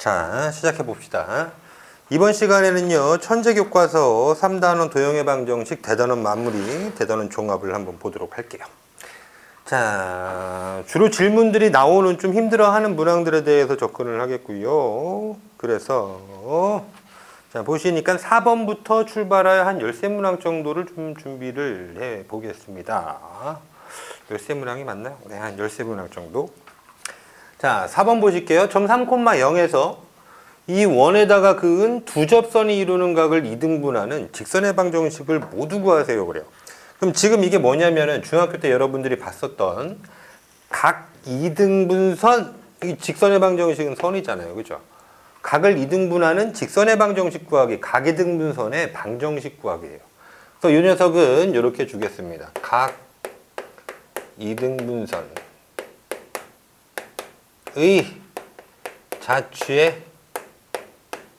자, 시작해 봅시다. 이번 시간에는요, 천재교과서 3단원 도형의 방정식 대단원 마무리, 대단원 종합을 한번 보도록 할게요. 자, 주로 질문들이 나오는 좀 힘들어하는 문항들에 대해서 접근을 하겠고요. 그래서 자, 보시니까 4번부터 출발하여 한 13문항 정도를 좀 준비를 해 보겠습니다. 13문항이 맞나요? 네, 한 13문항 정도. 자, 4번 보실게요. 점 3,0에서 이 원에다가 그은 두 접선이 이루는 각을 2등분하는 직선의 방정식을 모두 구하세요. 그래요. 그럼 지금 이게 뭐냐면은 중학교 때 여러분들이 봤었던 각 2등분선, 이 직선의 방정식은 선이잖아요. 그죠? 각을 2등분하는 직선의 방정식 구하기, 각 2등분선의 방정식 구하기예요. 그래서 이 녀석은 이렇게 주겠습니다. 각 2등분선의 자취의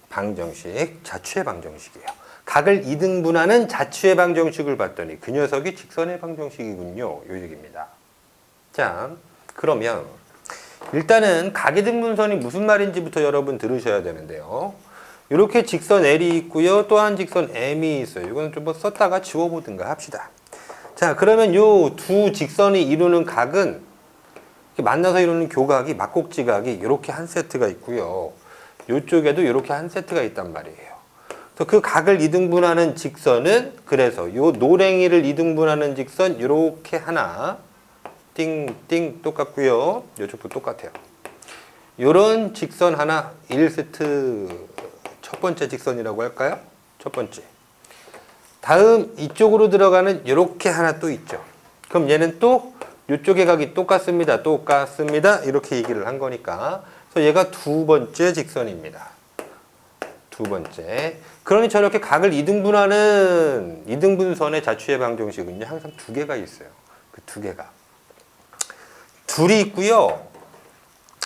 방정식, 자취의 방정식이에요. 각을 2등분하는 자취의 방정식을 봤더니 그 녀석이 직선의 방정식이군요. 요 얘기입니다. 자, 그러면 일단은 각 2등분선이 무슨 말인지부터 여러분 들으셔야 되는데요. 이렇게 직선 L이 있고요. 또한 직선 M이 있어요. 이거는 좀 썼다가 지워보든가 합시다. 자, 그러면 요 두 직선이 이루는 각은 만나서 이루는 교각이, 막곡지각이 이렇게 한 세트가 있고요. 이쪽에도 이렇게 한 세트가 있단 말이에요. 그래서 그 각을 2등분하는 직선은 그래서 요 노랭이를 2등분하는 직선 이렇게 하나 띵띵 똑같고요. 이쪽도 똑같아요. 요런 직선 하나 1세트 첫 번째 직선이라고 할까요? 첫 번째. 다음 이쪽으로 들어가는 이렇게 하나 또 있죠. 그럼 얘는 또 이쪽의 각이 똑같습니다. 똑같습니다. 이렇게 얘기를 한 거니까. 그래서 얘가 두 번째 직선입니다. 두 번째. 그러니 저렇게 각을 2등분하는 2등분선의 자취의 방정식은요, 항상 두 개가 있어요. 그 두 개가. 둘이 있고요.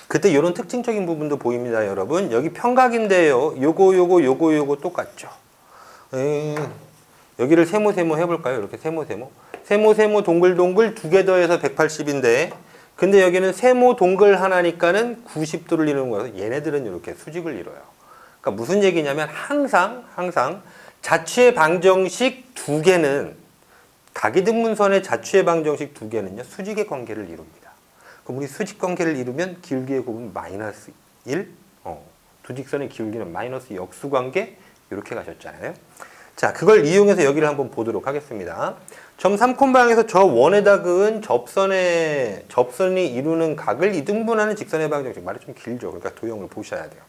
그때 이런 특징적인 부분도 보입니다, 여러분. 여기 평각인데요. 요거 똑같죠. 여기를 세모 해볼까요? 이렇게 세모. 세모 동글 두 개 더해서 180인데 근데 여기는 세모 동글 하나니까는 90도를 이루는 거여서 얘네들은 이렇게 수직을 이뤄요. 그러니까 무슨 얘기냐면 항상 자취의 방정식 두 개는 각이등분선의 자취의 방정식 두 개는요 수직의 관계를 이룹니다. 그럼 우리 수직 관계를 이루면 기울기의 곱은 마이너스 1, 두 직선의 기울기는 마이너스 역수 관계 이렇게 가셨잖아요. 자, 그걸 이용해서 여기를 한번 보도록 하겠습니다. 점 3,방에서 저 원에다 그은 접선이 이루는 각을 2등분하는 직선의 방정식. 말이 좀 길죠. 그러니까 도형을 보셔야 돼요.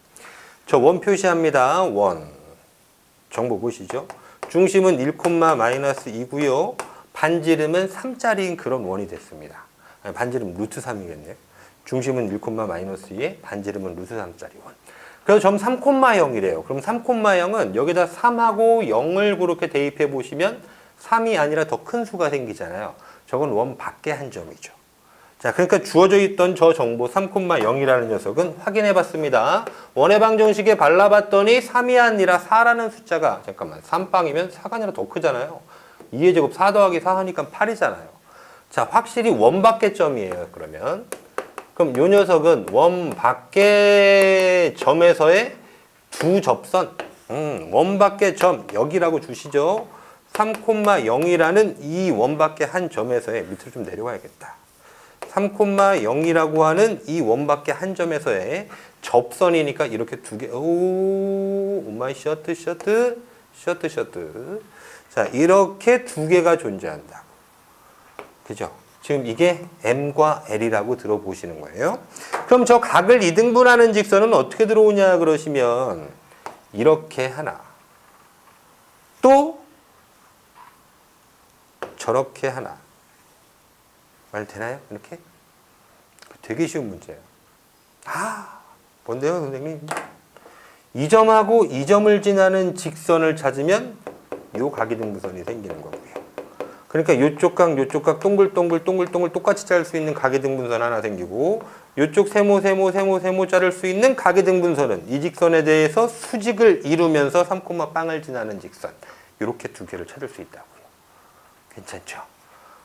저 원 표시합니다. 원. 정보 보시죠. 중심은 1,-2고요. 반지름은 3짜리인 그런 원이 됐습니다. 아니, 반지름 루트 3이겠네요. 중심은 1,-2에 반지름은 루트 3짜리 원. 그래서 점 3,0이래요. 그럼 3,0은 여기다 3하고 0을 그렇게 대입해 보시면 3이 아니라 더 큰 수가 생기잖아요. 저건 원 밖의 한 점이죠. 자, 그러니까 주어져 있던 저 정보 3,0이라는 녀석은 확인해 봤습니다. 원의 방정식에 발라봤더니 3이 아니라 4라는 숫자가, 잠깐만, 3빵이면 4가 아니라 더 크잖아요. 2의 제곱 4 더하기 4 하니까 8이잖아요. 자, 확실히 원 밖의 점이에요, 그러면. 그럼 요 녀석은 원 밖의 점에서의 두 접선, 원 밖의 점, 여기라고 주시죠. 3,0이라는 이 원 밖의 한 점에서의, 밑으로 좀 내려가야겠다. 3,0이라고 하는 이 원 밖의 한 점에서의 접선이니까 이렇게 두 개, 오마이 셔트. 자, 이렇게 두 개가 존재한다. 그죠? 지금 이게 M과 L이라고 들어보시는 거예요. 그럼 저 각을 2등분하는 직선은 어떻게 들어오냐 그러시면 이렇게 하나, 또 저렇게 하나. 말 되나요? 이렇게? 되게 쉬운 문제예요. 뭔데요, 선생님? 이 점하고 이 점을 지나는 직선을 찾으면 요 각이등분선이 생기는 거고요. 그러니까 요쪽 각 동글 똑같이 자를 수 있는 각이등분선 하나 생기고 요쪽 세모 자를 수 있는 각이등분선은 이 직선에 대해서 수직을 이루면서 3,빵을 지나는 직선. 이렇게 두 개를 찾을 수 있다고요. 괜찮죠?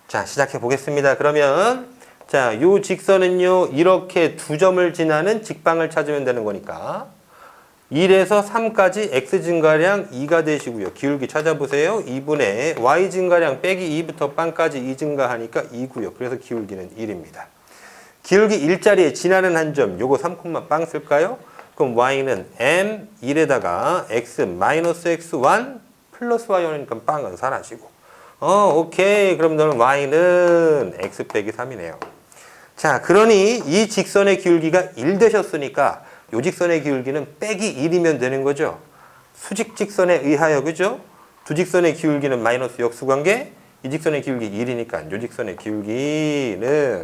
자, 시작해 보겠습니다. 그러면 자, 요 직선은요 이렇게 두 점을 지나는 직방을 찾으면 되는 거니까 1에서 3까지 x 증가량 2가 되시고요. 기울기 찾아보세요. 2분의 y 증가량 빼기 2부터 빵까지 2 증가하니까 2고요. 그래서 기울기는 1입니다. 기울기 1자리에 지나는 한 점, 요거 3,빵 쓸까요? 그럼 y는 m 1에다가 x 마이너스 x1 플러스 y1이니까 빵은 사라지고. 오케이. 그럼 너는 y는 x 빼기 3이네요. 자, 그러니 이 직선의 기울기가 1 되셨으니까 요 직선의 기울기는 빼기 1이면 되는 거죠. 수직 직선에 의하여, 그죠? 두 직선의 기울기는 마이너스 역수관계, 이 직선의 기울기 1이니까 요 직선의 기울기는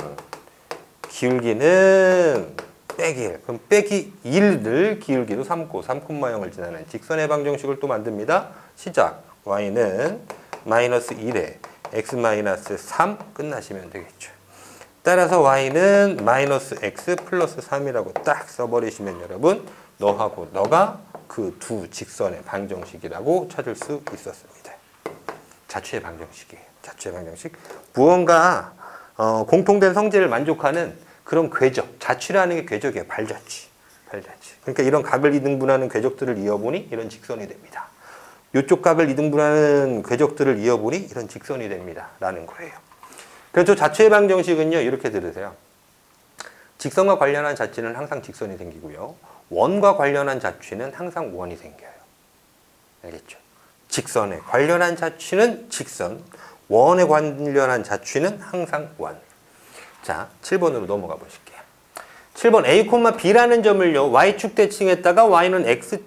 빼기 1. 그럼 빼기 1을 기울기로 삼고 3,0을 지나는 직선의 방정식을 또 만듭니다. 시작. y는 마이너스 1에 x 마이너스 3 끝나시면 되겠죠. 따라서 y는 마이너스 x 플러스 3이라고 딱 써버리시면 여러분 너하고 너가 그 두 직선의 방정식이라고 찾을 수 있었습니다. 자취의 방정식이에요. 자취의 방정식. 무언가 공통된 성질을 만족하는 그런 궤적. 자취라는 게 궤적이에요. 발자취. 그러니까 이런 각을 이등분하는 궤적들을 이어보니 이런 직선이 됩니다. 이쪽 각을 이등분하는 궤적들을 이어보니 이런 직선이 됩니다. 라는 거예요. 그래서 자취의 방정식은요, 이렇게 들으세요. 직선과 관련한 자취는 항상 직선이 생기고요. 원과 관련한 자취는 항상 원이 생겨요. 알겠죠? 직선에 관련한 자취는 직선, 원에 관련한 자취는 항상 원. 자, 7번으로 넘어가 보실게요. 7번 A, B라는 점을요, Y축 대칭했다가 Y는 X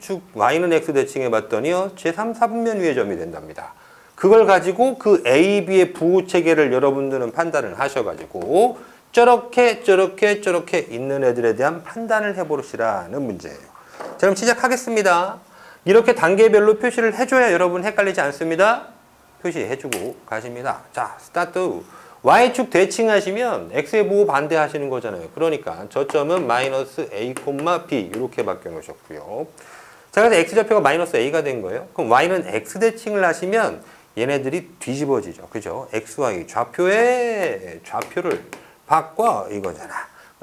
대칭해 봤더니요, 제3, 4분면 위의 점이 된답니다. 그걸 가지고 그 A, B의 부호 체계를 여러분들은 판단을 하셔가지고 저렇게 있는 애들에 대한 판단을 해보시라는 문제예요. 자, 그럼 시작하겠습니다. 이렇게 단계별로 표시를 해줘야 여러분 헷갈리지 않습니다. 표시해주고 가십니다. 자, 스타트. Y축 대칭하시면 X의 부호 반대하시는 거잖아요. 그러니까 저점은 마이너스 A, B 이렇게 바뀌어놓으셨고요. 자, 그래서 X좌표가 마이너스 A가 된 거예요. 그럼 Y는 X 대칭을 하시면 얘네들이 뒤집어지죠. 그죠? XY 좌표에 좌표를 바꿔 이거잖아.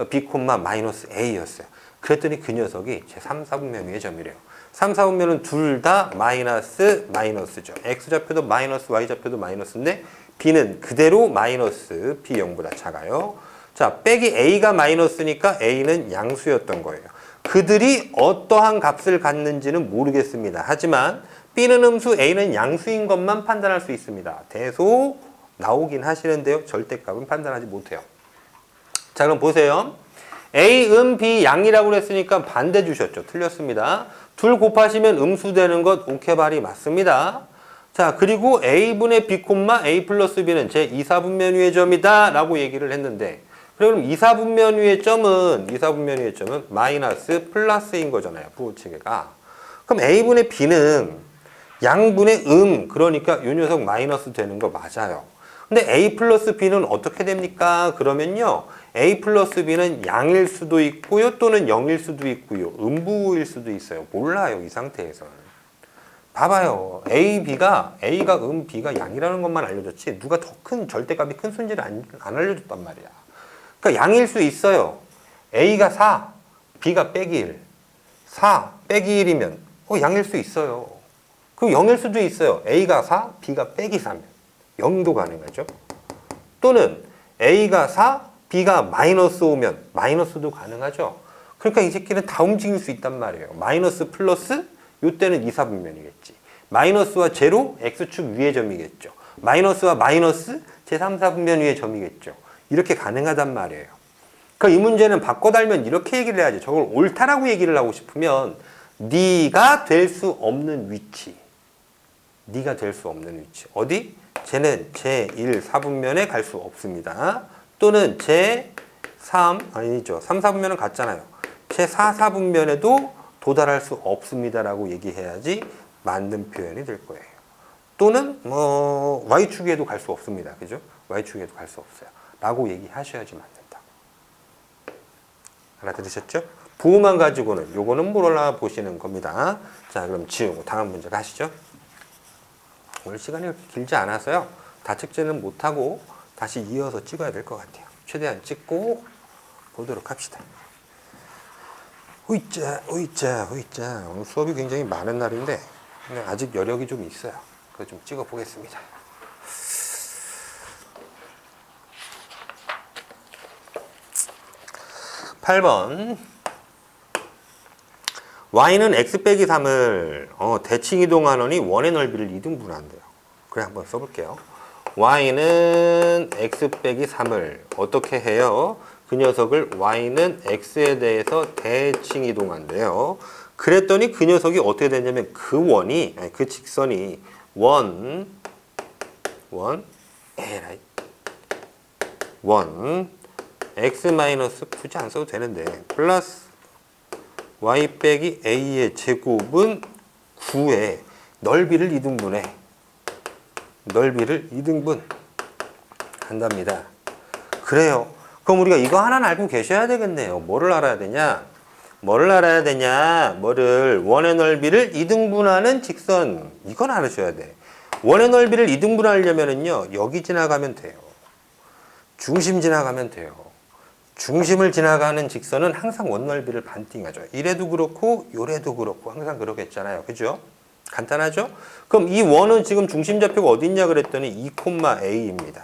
B, 마이너스 A였어요. 그랬더니 그 녀석이 제 3, 4분면 위의 점이래요. 3, 4분면은 둘 다 마이너스죠. X좌표도 마이너스, Y좌표도 마이너스인데 B는 그대로 마이너스 B 0보다 작아요. 자, 빼기 A가 마이너스니까 A는 양수였던 거예요. 그들이 어떠한 값을 갖는지는 모르겠습니다. 하지만 B는 음수, A는 양수인 것만 판단할 수 있습니다. 대소 나오긴 하시는데요. 절대값은 판단하지 못해요. 자, 그럼 보세요. A, B, 양이라고 그랬으니까 반대 주셨죠. 틀렸습니다. 둘 곱하시면 음수 되는 것 오케바리 맞습니다. 자, 그리고 A분의 B, A 플러스 B는 제 2, 4분면 위의 점이다 라고 얘기를 했는데, 그럼 2, 4분면 위의 점은 마이너스 플러스인 거잖아요. 부호체계가. 그럼 A분의 B는 양분의 그러니까 이 녀석 마이너스 되는 거 맞아요. 근데 A 플러스 B는 어떻게 됩니까? 그러면요, A 플러스 B는 양일 수도 있고요, 또는 0일 수도 있고요, 음부일 수도 있어요. 몰라요, 이 상태에서는. 봐봐요. A가 B가 양이라는 것만 알려줬지 누가 더 큰 절대값이 큰 순지를 안 알려줬단 말이야. 그러니까 양일 수 있어요. A가 4, B가 빼기 1. 4 빼기 1이면 양일 수 있어요. 그럼 0일 수도 있어요. A가 4, B가 빼기 3이면 0도 가능하죠. 또는 A가 4, B가 마이너스 5면 마이너스도 가능하죠. 그러니까 이 새끼는 다 움직일 수 있단 말이에요. 마이너스 플러스, 요때는 2, 4분면이겠지. 마이너스와 제로, X축 위의 점이겠죠. 마이너스와 마이너스, 제 3, 4분면 위의 점이겠죠. 이렇게 가능하단 말이에요. 그러니까 이 문제는 바꿔 달면 이렇게 얘기를 해야지. 저걸 옳다라고 얘기를 하고 싶으면 네가 될 수 없는 위치. 네가 될 수 없는 위치. 어디? 쟤는 제1, 4분면에 갈 수 없습니다. 또는 제3, 아니죠. 3, 4분면은 같잖아요. 제4, 4분면에도 도달할 수 없습니다라고 얘기해야지 맞는 표현이 될 거예요. 또는 Y축에도 갈 수 없습니다. 그죠? Y축에도 갈 수 없어요. 라고 얘기하셔야지 맞는다. 알아들으셨죠? 부호만 가지고는 요거는 몰라보시는 겁니다. 자, 그럼 지우고 다음 문제 가시죠. 오늘 시간이 그렇게 길지 않아서요. 다측제는 못하고 다시 이어서 찍어야 될 것 같아요. 최대한 찍고 보도록 합시다. 호이자. 오늘 수업이 굉장히 많은 날인데 아직 여력이 좀 있어요. 그거 좀 찍어 보겠습니다. (8번) y는 x 빼기 3을 대칭 이동하노니 원의 넓이를 2등분한대요. 그래 한번 써볼게요. y는 x 빼기 3을 어떻게 해요? 그 녀석을 y는 x에 대해서 대칭 이동한대요. 그랬더니 그 녀석이 어떻게 되냐면 그 원이 그 직선이 원 x 마이너스 굳이 안 써도 되는데 플러스 y 빼기 a의 제곱은 9에 넓이를 2등분해. 넓이를 2등분 한답니다. 그래요. 그럼 우리가 이거 하나는 알고 계셔야 되겠네요. 뭐를 알아야 되냐? 뭐를 원의 넓이를 2등분하는 직선. 이건 알으셔야 돼. 원의 넓이를 2등분하려면은요. 여기 지나가면 돼요. 중심 지나가면 돼요. 중심을 지나가는 직선은 항상 원 넓이를 반띵하죠. 이래도 그렇고 요래도 그렇고 항상 그러겠잖아요. 그죠? 간단하죠? 그럼 이 원은 지금 중심 좌표가 어디 있냐 그랬더니 2,a입니다.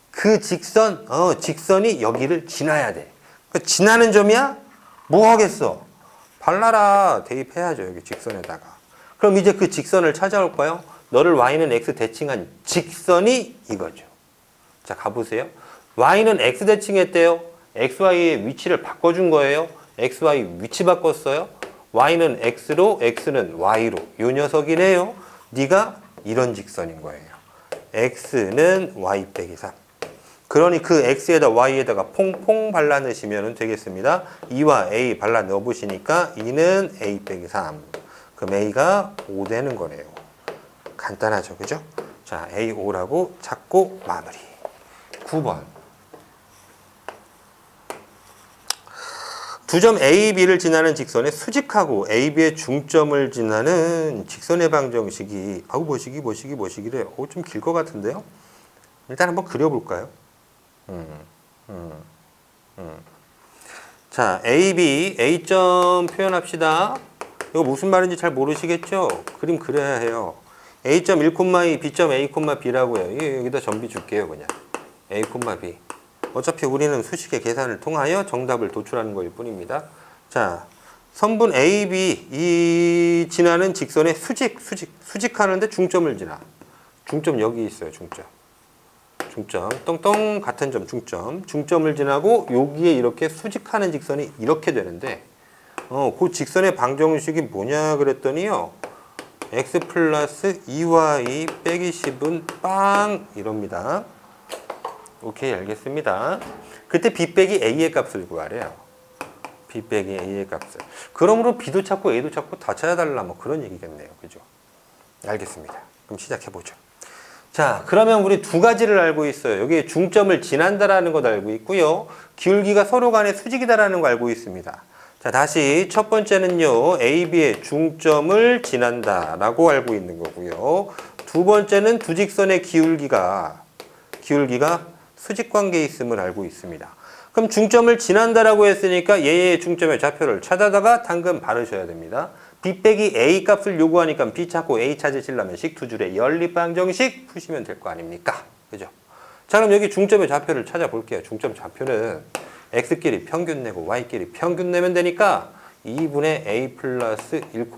그 직선이 여기를 지나야 돼. 그 지나는 점이야? 뭐 하겠어? 발라라. 대입해야죠. 여기 직선에다가. 그럼 이제 그 직선을 찾아올까요? 너를 y는 x 대칭한 직선이 이거죠. 자, 가보세요. y는 x 대칭했대요. xy의 위치를 바꿔준 거예요. xy 위치 바꿨어요. y는 x로, x는 y로. 요 녀석이네요. 네가 이런 직선인 거예요. x는 y 빼기 3. 그러니 그 x에다 y에다가 퐁퐁 발라 넣으시면 되겠습니다. 2와 a 발라 넣어 보시니까 2는 a 빼기 3. 그럼 a가 5 되는 거네요. 간단하죠. 그죠? 자, a 5라고 찾고 마무리. 9번. 두 점 A, B를 지나는 직선에 수직하고 A, B의 중점을 지나는 직선의 방정식이 뭐시기래요. 좀 길 것 같은데요. 일단 한번 그려볼까요? 자, A, B, A점 표현합시다. 이거 무슨 말인지 잘 모르시겠죠? 그림 그려야 해요. A점 1,2, B점 A, B라고요. 여기다 점비 줄게요, 그냥. A, B. 어차피 우리는 수식의 계산을 통하여 정답을 도출하는 것일 뿐입니다. 자, 선분 A, B 이 지나는 직선에 수직하는데 중점을 지나. 중점 여기 있어요. 중점 똥똥 같은 점 중점을 지나고 여기에 이렇게 수직하는 직선이 이렇게 되는데 그 직선의 방정식이 뭐냐 그랬더니요. x 플러스 2y 빼기 10은 빵 이럽니다. 오케이, 알겠습니다. 그때 b 빼기 a의 값을 구하래요. b 빼기 a의 값을. 그러므로 b도 찾고 a도 찾고 다 찾아달라 뭐 그런 얘기겠네요. 그죠? 알겠습니다. 그럼 시작해보죠. 자, 그러면 우리 두 가지를 알고 있어요. 여기 중점을 지난다라는 것 알고 있고요. 기울기가 서로 간에 수직이다라는 거 알고 있습니다. 자, 다시 첫 번째는요. A, B의 중점을 지난다라고 알고 있는 거고요. 두 번째는 두 직선의 기울기가 수직 관계에 있음을 알고 있습니다. 그럼 중점을 지난다라고 했으니까 얘의 중점의 좌표를 찾아다가 당근 바르셔야 됩니다. b 빼기 a 값을 요구하니까 b 찾고 a 찾으시려면 식 두 줄의 연립방정식 푸시면 될 거 아닙니까? 그죠? 자, 그럼 여기 중점의 좌표를 찾아볼게요. 중점 좌표는 x끼리 평균 내고 y끼리 평균 내면 되니까 2분의 a 플러스 1,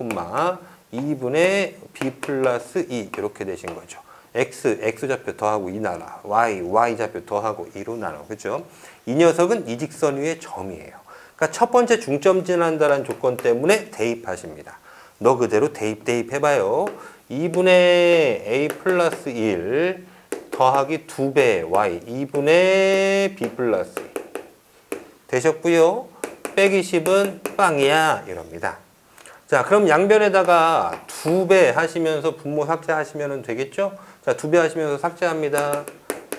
2분의 b 플러스 2 이렇게 되신 거죠. x 좌표 더하고 2 나눠, y 좌표 더하고 2로 나눠. 그죠? 이 녀석은 이 직선 위의 점이에요. 그러니까 첫 번째 중점 지난다는 조건 때문에 대입하십니다. 너 그대로 대입해봐요. 2분의 a 플러스 1 더하기 2배 y 2분의 b 플러스 2 되셨고요. 빼기 10은 빵이야 이럽니다. 자, 그럼 양변에다가 2배 하시면서 분모 삭제하시면 되겠죠? 자, 2배 하시면서 삭제합니다.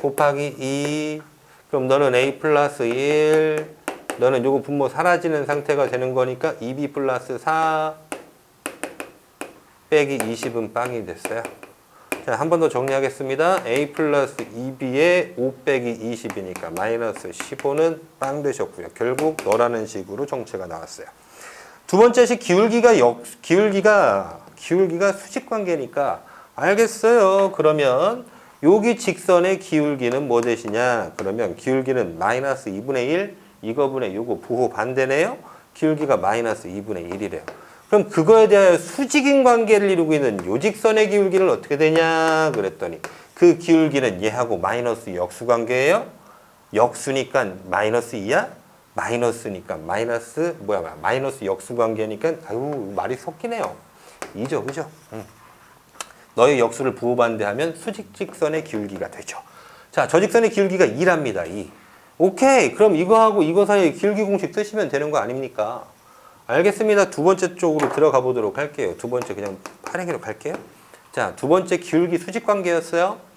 곱하기 2. 그럼 너는 a 플러스 1. 너는 요거 분모 사라지는 상태가 되는 거니까 2b 플러스 4 빼기 20은 빵이 됐어요. 자, 한 번 더 정리하겠습니다. a 플러스 2b에 5 빼기 20이니까 마이너스 15는 빵 되셨고요. 결국 너라는 식으로 정체가 나왔어요. 두 번째식 기울기가 수직 관계니까 알겠어요. 그러면 여기 직선의 기울기는 뭐 되시냐? 그러면 기울기는 마이너스 2분의 1, 이거분의 요거 부호 반대네요. 기울기가 마이너스 2분의 1이래요. 그럼 그거에 대하여 수직인 관계를 이루고 있는 요 직선의 기울기는 어떻게 되냐? 그랬더니 그 기울기는 얘하고 마이너스 역수 관계예요. 역수니까 마이너스 2야? 마이너스니까 마이너스 역수 관계니까 아유 말이 섞이네요. 2죠, 그죠? 너의 역수를 부호반대하면 수직 직선의 기울기가 되죠. 자, 저 직선의 기울기가 2랍니다. 2. 오케이. 그럼 이거하고 이거 사이에 기울기 공식 쓰시면 되는 거 아닙니까? 알겠습니다. 두 번째 쪽으로 들어가 보도록 할게요. 두 번째 그냥 파랭이로 갈게요. 자, 두 번째 기울기 수직 관계였어요.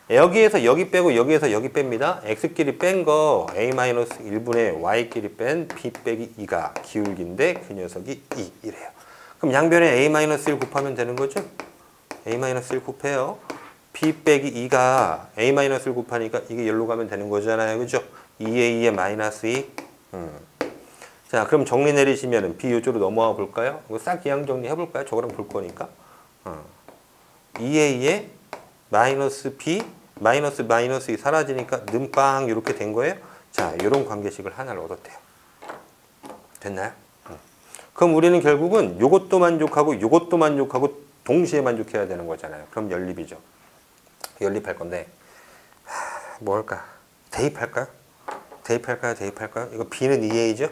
여기에서 여기 빼고 여기에서 여기 뺍니다. x끼리 뺀 거 a-1분의 y끼리 뺀 b 빼기 2가 기울기인데 그 녀석이 2 이래요. 그럼 양변에 a-1 곱하면 되는 거죠? a-1 곱해요. b 빼기 2가 a-1 곱하니까 이게 열로 가면 되는 거잖아요. 그죠? 2a의 마이너스 2. 자, 그럼 정리 내리시면은 b 요쪽으로 넘어와 볼까요? 이거 싹 기항 정리 해볼까요? 저거랑 볼 거니까. 2a의 마이너스 b 마이너스 2 사라지니까 는빵 이렇게 된 거예요. 자, 이런 관계식을 하나를 얻었대요. 됐나요? 그럼 우리는 결국은 요것도 만족하고 요것도 만족하고 동시에 만족해야 되는 거잖아요. 그럼 연립이죠. 연립할 건데 뭐 할까? 대입할까요? 대입할까요? 이거 b는 2a죠?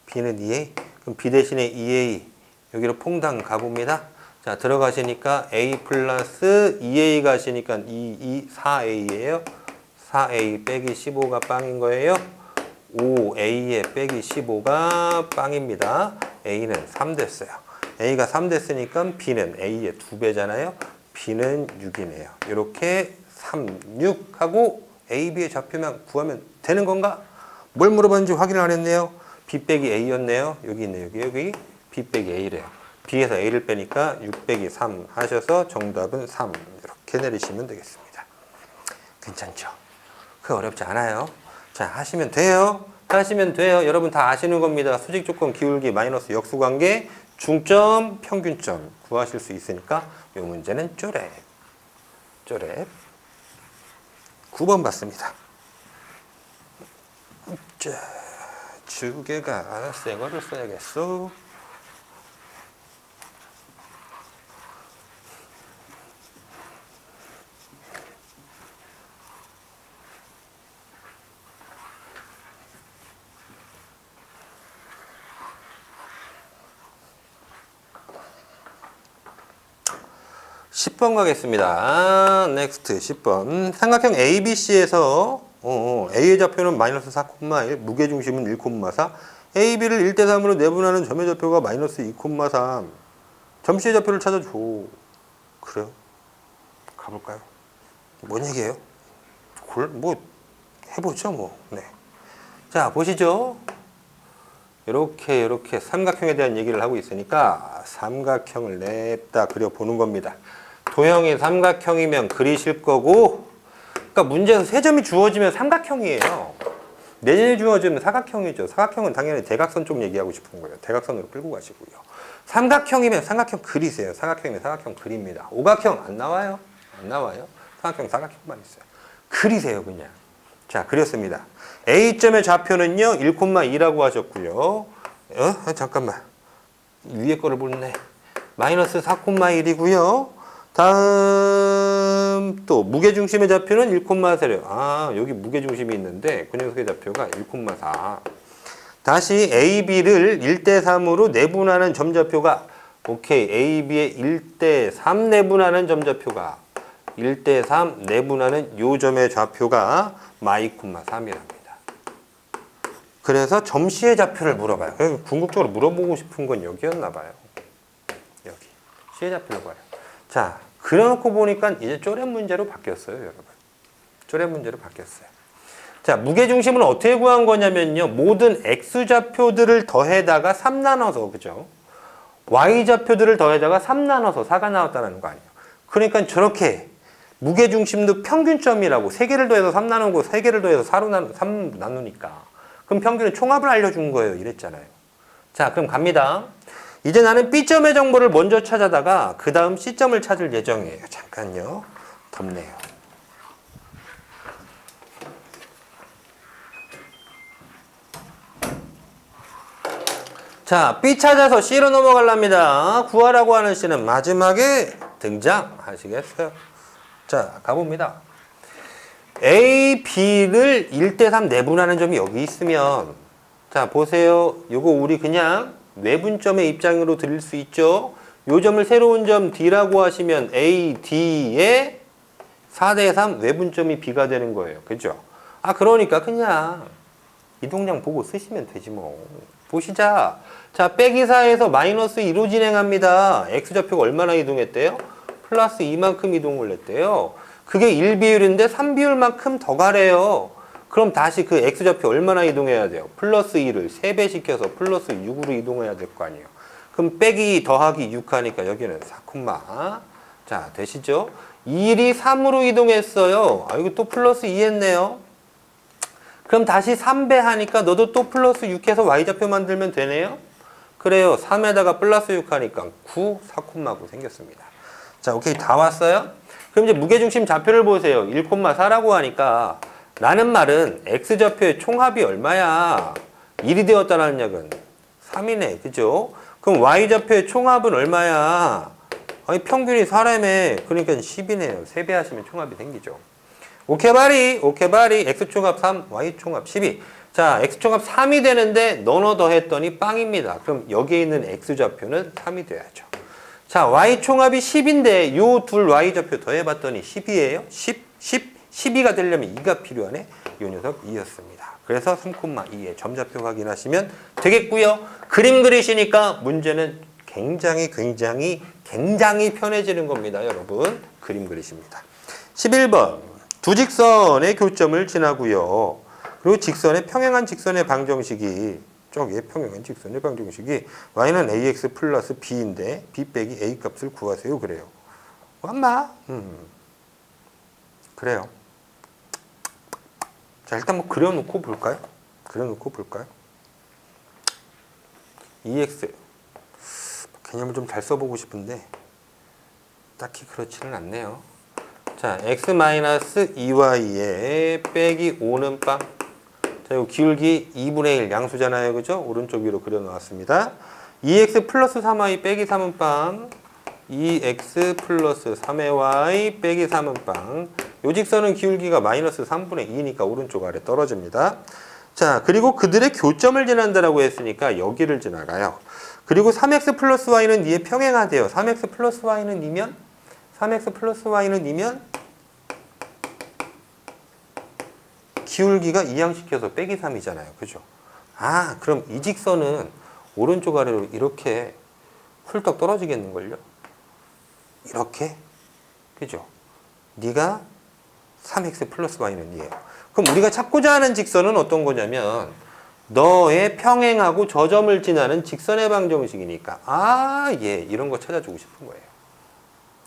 b는 2a. 그럼 b 대신에 2a 여기로 퐁당 가봅니다. 자, 들어가시니까 a 플러스 2a 가시니까 4a예요. 4a 빼기 15가 빵인 거예요. 5a에 빼기 15가 빵입니다. a는 3 됐어요. a가 3 됐으니까 b는 a의 2배잖아요. b는 6이네요. 이렇게 3, 6 하고 a, b의 좌표만 구하면 되는 건가? 뭘 물어봤는지 확인을 안 했네요. b 빼기 a였네요. 여기 있네요. 여기 b 빼기 a래요. b에서 a를 빼니까 6 빼기 3 하셔서 정답은 3 이렇게 내리시면 되겠습니다. 괜찮죠? 그 어렵지 않아요. 자, 하시면 돼요. 여러분 다 아시는 겁니다. 수직 조건 기울기 마이너스 역수 관계 중점 평균점 구하실 수 있으니까 이 문제는 쪼렙 9번 받습니다. 자, 주개가 새 거를 써야겠어. 10번 가겠습니다. 넥스트 10번. 삼각형 ABC에서 A의 좌표는 마이너스 4,1, 무게중심은 1,4, AB를 1대3으로 내분하는 점의 좌표가 마이너스 2,3. 점씨의 좌표를 찾아줘. 그래요? 가볼까요? 뭔 얘기예요? 뭐 해보죠 뭐. 네. 자, 보시죠. 이렇게 삼각형에 대한 얘기를 하고 있으니까 삼각형을 냅다 그려보는 겁니다. 도형이 삼각형이면 그리실 거고, 그러니까 문제에서 세 점이 주어지면 삼각형이에요. 네 점이 주어지면 사각형이죠. 사각형은 당연히 대각선 쪽 얘기하고 싶은 거예요. 대각선으로 끌고 가시고요. 삼각형이면 삼각형 그리세요. 사각형이면 사각형 그립니다. 오각형 안 나와요. 사각형만 있어요. 그리세요 그냥. 자, 그렸습니다. A점의 좌표는요 1,2라고 하셨고요. 잠깐만, 위에 거를 보네. 마이너스 4,1이고요. 다음 또 무게중심의 좌표는 1,4래요. 아, 여기 무게중심이 있는데 그 녀석의 좌표가 1,4. 다시 AB를 1대3으로 내분하는 점좌표가, 오케이, AB의 1대3 내분하는 점좌표가 1대3 내분하는 요 점의 좌표가 마이,3이랍니다. 그래서 점씨의 좌표를 물어봐요. 궁극적으로 물어보고 싶은 건 여기였나 봐요. 여기 씨의 좌표를 봐요. 자, 그려놓고 보니까 이제 쪼렙 문제로 바뀌었어요, 여러분. 쪼렙 문제로 바뀌었어요. 자, 무게중심은 어떻게 구한 거냐면요, 모든 X좌표들을 더해다가 3 나눠서, 그죠? Y좌표들을 더해다가 3 나눠서 4가 나왔다는 거 아니에요. 그러니까 저렇게 무게중심도 평균점이라고 3개를 더해서 3 나누고 3개를 더해서 3 나누니까 그럼 평균의 총합을 알려준 거예요. 이랬잖아요. 자, 그럼 갑니다. 이제 나는 B점의 정보를 먼저 찾아다가 그 다음 C점을 찾을 예정이에요. 잠깐요. 덥네요. 자, B 찾아서 C로 넘어가랍니다. 구하라고 하는 C는 마지막에 등장하시겠어요? 자, 가봅니다. A, B를 1대3 내분하는 점이 여기 있으면 자, 보세요. 요거 우리 그냥 외분점의 입장으로 드릴 수 있죠. 요 점을 새로운 점 D라고 하시면 A, D의 4대3 외분점이 B가 되는 거예요. 그죠? 아, 그러니까 그냥 이동량 보고 쓰시면 되지 뭐. 보시자. 자, 빼기 4에서 마이너스 2로 진행합니다. X좌표가 얼마나 이동했대요? 플러스 2만큼 이동을 했대요. 그게 1비율인데 3비율만큼 더 가래요. 그럼 다시 그 X좌표 얼마나 이동해야 돼요? 플러스 2를 3배 시켜서 플러스 6으로 이동해야 될 거 아니에요. 그럼 빼기 더하기 6 하니까 여기는 4, 자, 되시죠? 1이 3으로 이동했어요. 아, 이거 또 플러스 2 했네요. 그럼 다시 3배 하니까 너도 또 플러스 6 해서 Y좌표 만들면 되네요? 그래요. 3에다가 플러스 6 하니까 9, 4, 생겼습니다. 자, 오케이. 다 왔어요? 그럼 이제 무게중심 좌표를 보세요. 1,4라고 하니까 라는 말은 X좌표의 총합이 얼마야? 1이 되었다는 약은 3이네. 그죠? 그럼 Y좌표의 총합은 얼마야? 아니, 평균이 4라며. 그러니까 10이네요. 3배 하시면 총합이 생기죠. 오케바리, X총합 3, Y총합 12. 자, X총합 3이 되는데 너너 더했더니 빵입니다. 그럼 여기에 있는 X좌표는 3이 돼야죠. 자, Y총합이 10인데 요 둘 Y좌표 더해봤더니 10이에요. 12가 되려면 2가 필요하네. 이 녀석 2였습니다. 그래서 3,2의 점좌표 확인하시면 되겠고요. 그림 그리시니까 문제는 굉장히 편해지는 겁니다. 여러분. 그림 그리십니다. 11번. 두 직선의 교점을 지나고요. 그리고 직선의 평행한 직선의 방정식이 저기에 평행한 직선의 방정식이 y는 ax 플러스 b인데 b 빼기 a 값을 구하세요. 그래요. 맞나? 그래요. 자, 일단 뭐 그려놓고 볼까요? EX 개념을 좀 잘 써보고 싶은데 딱히 그렇지는 않네요. 자, x-2y에 빼기 5는 빵. 자, 요 기울기 2분의 1 양수잖아요. 그죠? 오른쪽 위로 그려 놓았습니다. 2x 플러스 3y 빼기 3은 빵. 2x 플러스 3y 빼기 3은 빵. 요 직선은 기울기가 마이너스 3분의 2니까 오른쪽 아래 떨어집니다. 자, 그리고 그들의 교점을 지난다라고 했으니까 여기를 지나가요. 그리고 3x 플러스 y는 2에 평행하대요. 3x 플러스 y는 2면 기울기가 이항시켜서 빼기 3이잖아요. 그죠? 아, 그럼 이 직선은 오른쪽 아래로 이렇게 훌떡 떨어지겠는걸요? 이렇게? 그죠? 네가 3x 플러스 y는 2예요. 그럼 우리가 찾고자 하는 직선은 어떤 거냐면 너의 평행하고 저점을 지나는 직선의 방정식이니까 아, 예, 이런 거 찾아주고 싶은 거예요.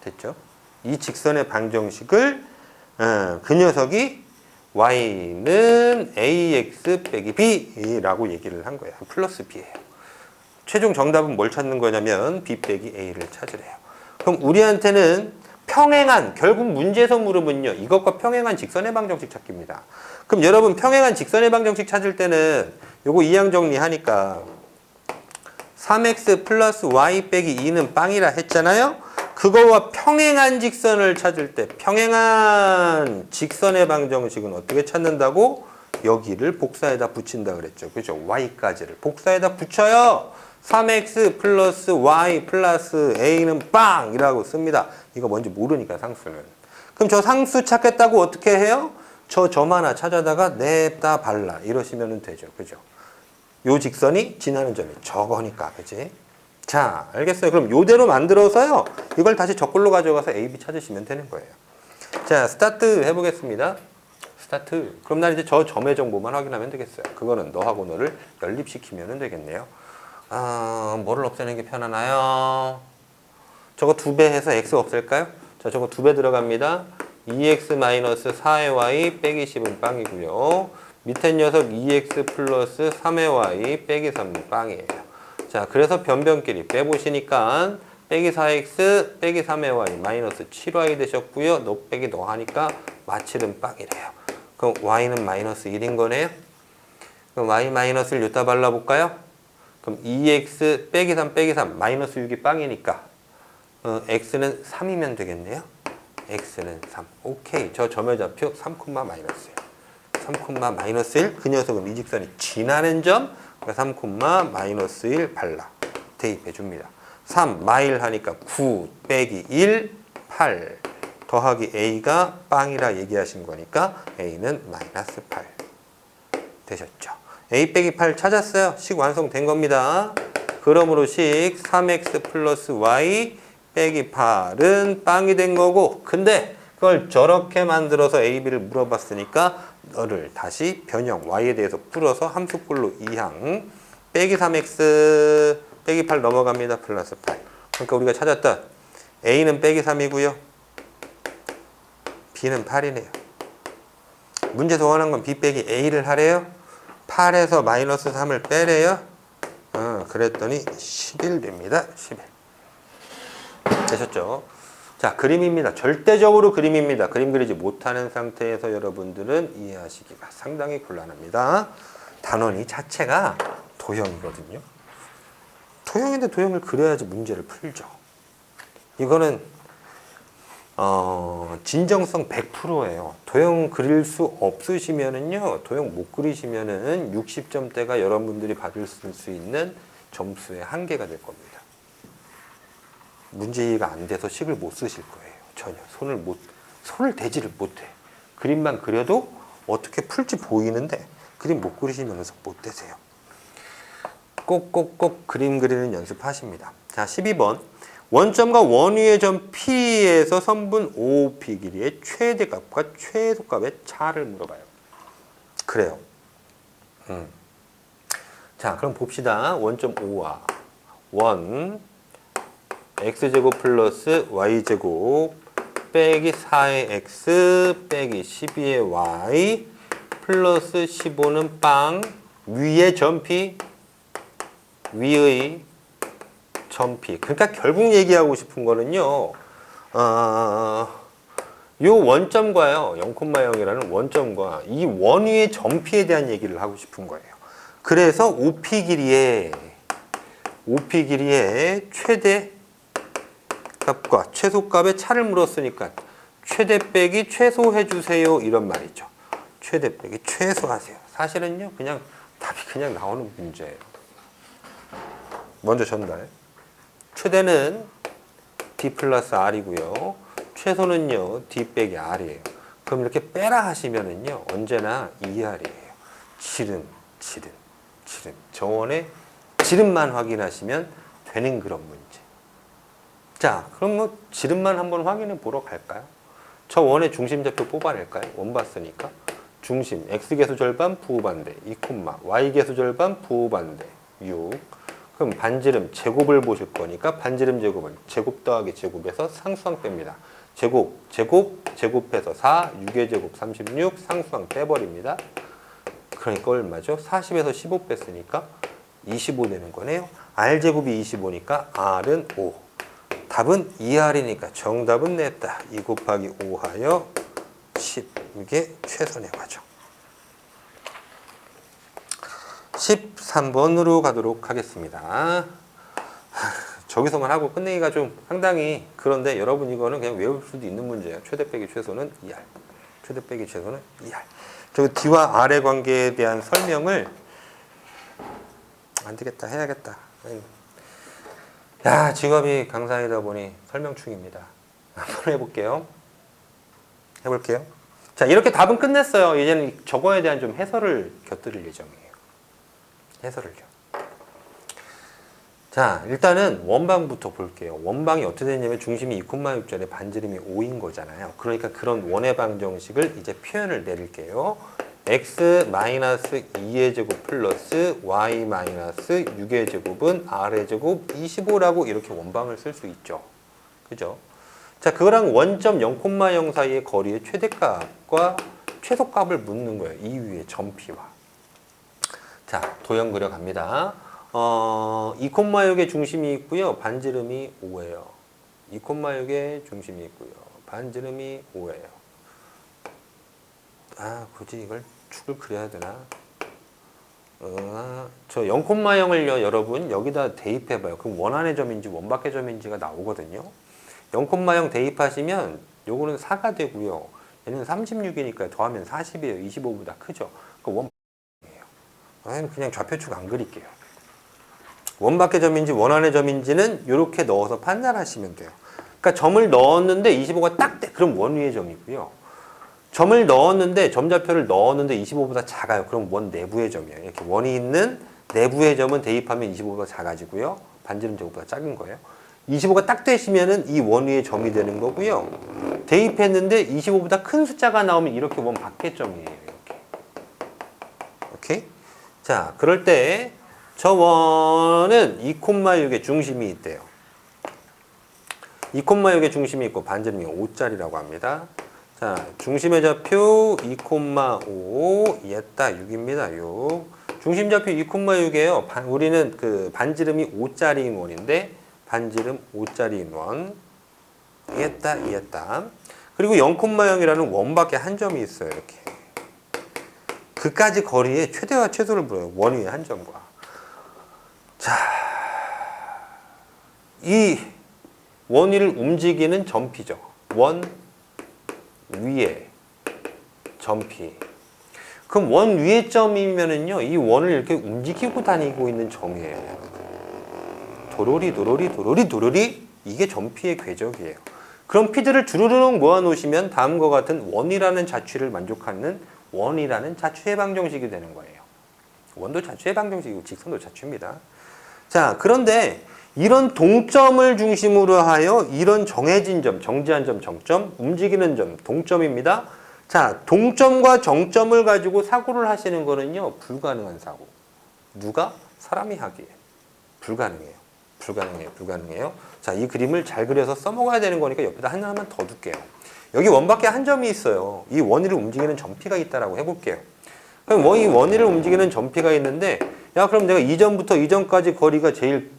됐죠? 이 직선의 방정식을 그 녀석이 y는 ax 빼기 b라고 얘기를 한 거예요. 플러스 b예요. 최종 정답은 뭘 찾는 거냐면 b 빼기 a를 찾으래요. 그럼 우리한테는 평행한, 결국 문제에서 물으면요, 이것과 평행한 직선의 방정식 찾기입니다. 그럼 여러분 평행한 직선의 방정식 찾을 때는 요거 이항 정리하니까 3x 플러스 y 빼기 2는 빵이라 했잖아요. 그거와 평행한 직선을 찾을 때 평행한 직선의 방정식은 어떻게 찾는다고? 여기를 복사에다 붙인다 그랬죠. 그죠? y까지를 복사에다 붙여요. 3x 플러스 y 플러스 a는 빵이라고 씁니다. 이거 뭔지 모르니까 상수는. 그럼 저 상수 찾겠다고 어떻게 해요? 저 점 하나 찾아다가 냅다 발라 이러시면 되죠. 그죠? 요 직선이 지나는 점이 저거니까. 그지? 자, 알겠어요. 그럼 요대로 만들어서요. 이걸 다시 저꼴로 가져가서 A, B 찾으시면 되는 거예요. 자, 스타트 해보겠습니다. 스타트. 그럼 난 이제 저 점의 정보만 확인하면 되겠어요. 그거는 너하고 너를 연립시키면 되겠네요. 뭐를 없애는 게 편하나요? 저거 2배 해서 x 없앨까요? 자, 저거 2배 들어갑니다. 2x-4의 y 빼기 10은 빵이고요. 밑에 녀석 2x 플러스 3의 y 빼기 3은 빵이에요. 자, 그래서 변변끼리 빼보시니까 빼기 4x 빼기 3의 y 마이너스 7y 되셨고요. 너 빼기 너 하니까 마칠은 빵이래요. 그럼 y는 마이너스 1인 거네요. 그럼 y 마이너스를 여기다 발라볼까요? 그럼 2x 빼기 3 빼기 3 마이너스 6이 빵이니까 x는 3이면 되겠네요. x는 3. 오케이. 저 점여좌표 3, 마이너스 1. 3, 마이너스 1. 그 녀석은 이 직선이 지나는 점. 3, 마이너스 1 발라. 대입해 줍니다. 3 마일 하니까 9 빼기 1, 8 더하기 a가 빵이라 얘기하신 거니까 a는 마이너스 8 되셨죠. a 빼기 8 찾았어요. 식 완성된 겁니다. 그러므로 식 3x 플러스 y 빼기 8은 빵이 된 거고, 근데 그걸 저렇게 만들어서 a, b를 물어봤으니까 너를 다시 변형 y에 대해서 풀어서 함수꼴로 2항 빼기 3x 빼기 8 넘어갑니다. 플러스 8. 그러니까 우리가 찾았던 a는 빼기 3이고요. b는 8이네요. 문제에서 원하는 건 b 빼기 a를 하래요. 8에서 마이너스 3을 빼래요. 그랬더니 11 됩니다. 11. 되셨죠? 자, 그림입니다. 절대적으로 그림입니다. 그림 그리지 못하는 상태에서 여러분들은 이해하시기가 상당히 곤란합니다. 단원이 자체가 도형이거든요. 도형인데 도형을 그려야지 문제를 풀죠. 이거는 진정성 100%예요. 도형 그릴 수 없으시면은요, 도형 못 그리시면은 60점대가 여러분들이 받을 수 있는 점수의 한계가 될 겁니다. 문제 이해가 안 돼서 식을 못 쓰실 거예요. 전혀 손을 대지를 못해. 그림만 그려도 어떻게 풀지 보이는데 그림 못 그리시면서 못 되세요. 꼭꼭꼭 그림 그리는 연습하십니다. 자, 12번. 원점과 원위의 점 P에서 선분 OP 길이의 최대값과 최소값의 차를 물어봐요. 그래요. 자, 그럼 봅시다. 원점 O와 원 x제곱 플러스 y제곱 빼기 4의 x 빼기 12의 y 플러스 15는 빵 위의 점 P 위의 점 P. 그러니까 결국 얘기하고 싶은 거는요, 요 원점과요 0,0이라는 원점과 이 원위의 점 P에 대한 얘기를 하고 싶은 거예요. 그래서 OP 길이의 최대 값과 최소값의 차를 물었으니까 최대 빼기 최소 해주세요 이런 말이죠. 최대 빼기 최소하세요. 사실은요 그냥 답이 그냥 나오는 문제예요. 먼저 전달. 최대는 D 플러스 R이고요. 최소는요 D 빼기 R이에요. 그럼 이렇게 빼라 하시면은요 언제나 2R이에요. 지름. 저원의 지름만 확인하시면 되는 그런 문제. 자, 그럼 뭐 지름만 한번 확인해 보러 갈까요? 저 원의 중심좌표 뽑아낼까요? 원 봤으니까. 중심 x계수 절반 부호반대 2, y계수 절반 부호반대 6. 그럼 반지름 제곱을 보실 거니까 반지름 제곱은 제곱 더하기 제곱에서 상수항 뺍니다. 제곱해서 4, 6의 제곱 36, 상수항 빼버립니다. 그러니까 얼마죠? 40에서 15 뺐으니까 25 되는 거네요. r제곱이 25니까 r은 5. 답은 2r이니까 정답은 냈다. 2 곱하기 5 하여 10. 이게 최선의 과정. 13번으로 가도록 하겠습니다. 저기서만 하고 끝내기가 좀 상당히 그런데 여러분 이거는 그냥 외울 수도 있는 문제예요. 최대 빼기 최소는 2r. 최대 빼기 최소는 2r. 그리고 D와 R의 관계에 대한 설명을 안 되겠다. 해야겠다. 야, 직업이 강사이다 보니 설명충입니다. 한번 해볼게요. 자, 이렇게 답은 끝냈어요. 이제는 저거에 대한 좀 해설을 곁들일 예정이에요. 해설을요. 자, 일단은 원방부터 볼게요. 원방이 어떻게 되냐면 중심이 2,6전에 반지름이 5인 거잖아요. 그러니까 그런 원의 방정식을 이제 표현을 내릴게요. x-2의 제곱 플러스 y-6의 제곱은 r의 제곱 25라고 이렇게 원방을 쓸 수 있죠. 그죠? 자, 그거랑 원점 0,0 사이의 거리의 최대값과 최소값을 묻는 거예요. 이 위에 점 P와. 자, 도형 그려갑니다. 2,6의 중심이 있고요. 반지름이 5예요. 2,6의 중심이 있고요. 반지름이 5예요. 아, 굳이 이걸 축을 그려야 되나? 저 0,0을요, 여러분 여기다 대입해봐요. 그럼 원안의 점인지 원밖의 점인지가 나오거든요. 0,0 대입하시면 요거는 4가 되고요. 얘는 36이니까 더하면 40이에요. 25보다 크죠. 그 원이에요. 그냥 좌표축 안 그릴게요. 원밖의 점인지 원안의 점인지는 이렇게 넣어서 판단하시면 돼요. 그러니까 점을 넣었는데 25가 딱 돼. 그럼 원 위의 점이고요. 점을 넣었는데 점좌표를 넣었는데 25보다 작아요. 그럼 원 내부의 점이에요. 이렇게 원이 있는 내부의 점은 대입하면 25보다 작아지고요. 반지름 제곱보다 작은 거예요. 25가 딱 되시면은 이 원 위의 점이 되는 거고요. 대입했는데 25보다 큰 숫자가 나오면 이렇게 원 밖의 점이에요. 이렇게. 오케이? 자, 그럴 때 저 원은 2,6의 중심이 있대요. 2,6의 중심이 있고 반지름이 5짜리라고 합니다. 자, 중심의 좌표 2,5 얘다 6입니다. 6. 중심 좌표 2,6이에요. 우리는 그 반지름이 5짜리인 원인데 반지름 5짜리인 원. 얘다. 그리고 0,0이라는 원밖에 한 점이 있어요. 이렇게. 그까지 거리의 최대와 최소를 물어요. 원 위에 한 점과. 자, 이 원위를 움직이는 점피죠. 원 위에 점피. 그럼 원 위에 점이면은요, 이 원을 이렇게 움직이고 다니고 있는 점이에요. 도로리 이게 점피의 궤적이에요. 그럼 피들을 주르륵 모아 놓으시면 다음과 같은 원이라는 자취를 만족하는 원이라는 자취해방정식이 되는 거예요. 원도 자취해방정식이고 직선도 자취입니다. 자, 그런데 이런 동점을 중심으로 하여 이런 정해진 점, 정지한 점, 정점, 움직이는 점, 동점입니다. 자, 동점과 정점을 가지고 사고를 하시는 거는요, 불가능한 사고. 누가? 사람이 하기에. 불가능해요. 자, 이 그림을 잘 그려서 써먹어야 되는 거니까 옆에다 하나만 더 둘게요. 여기 원밖에 한 점이 있어요. 이 원위를 움직이는 점피가 있다라고 해볼게요. 그럼 이 원위를 움직이는 점피가 있는데, 야, 그럼 내가 이 점부터 이 점까지 거리가 제일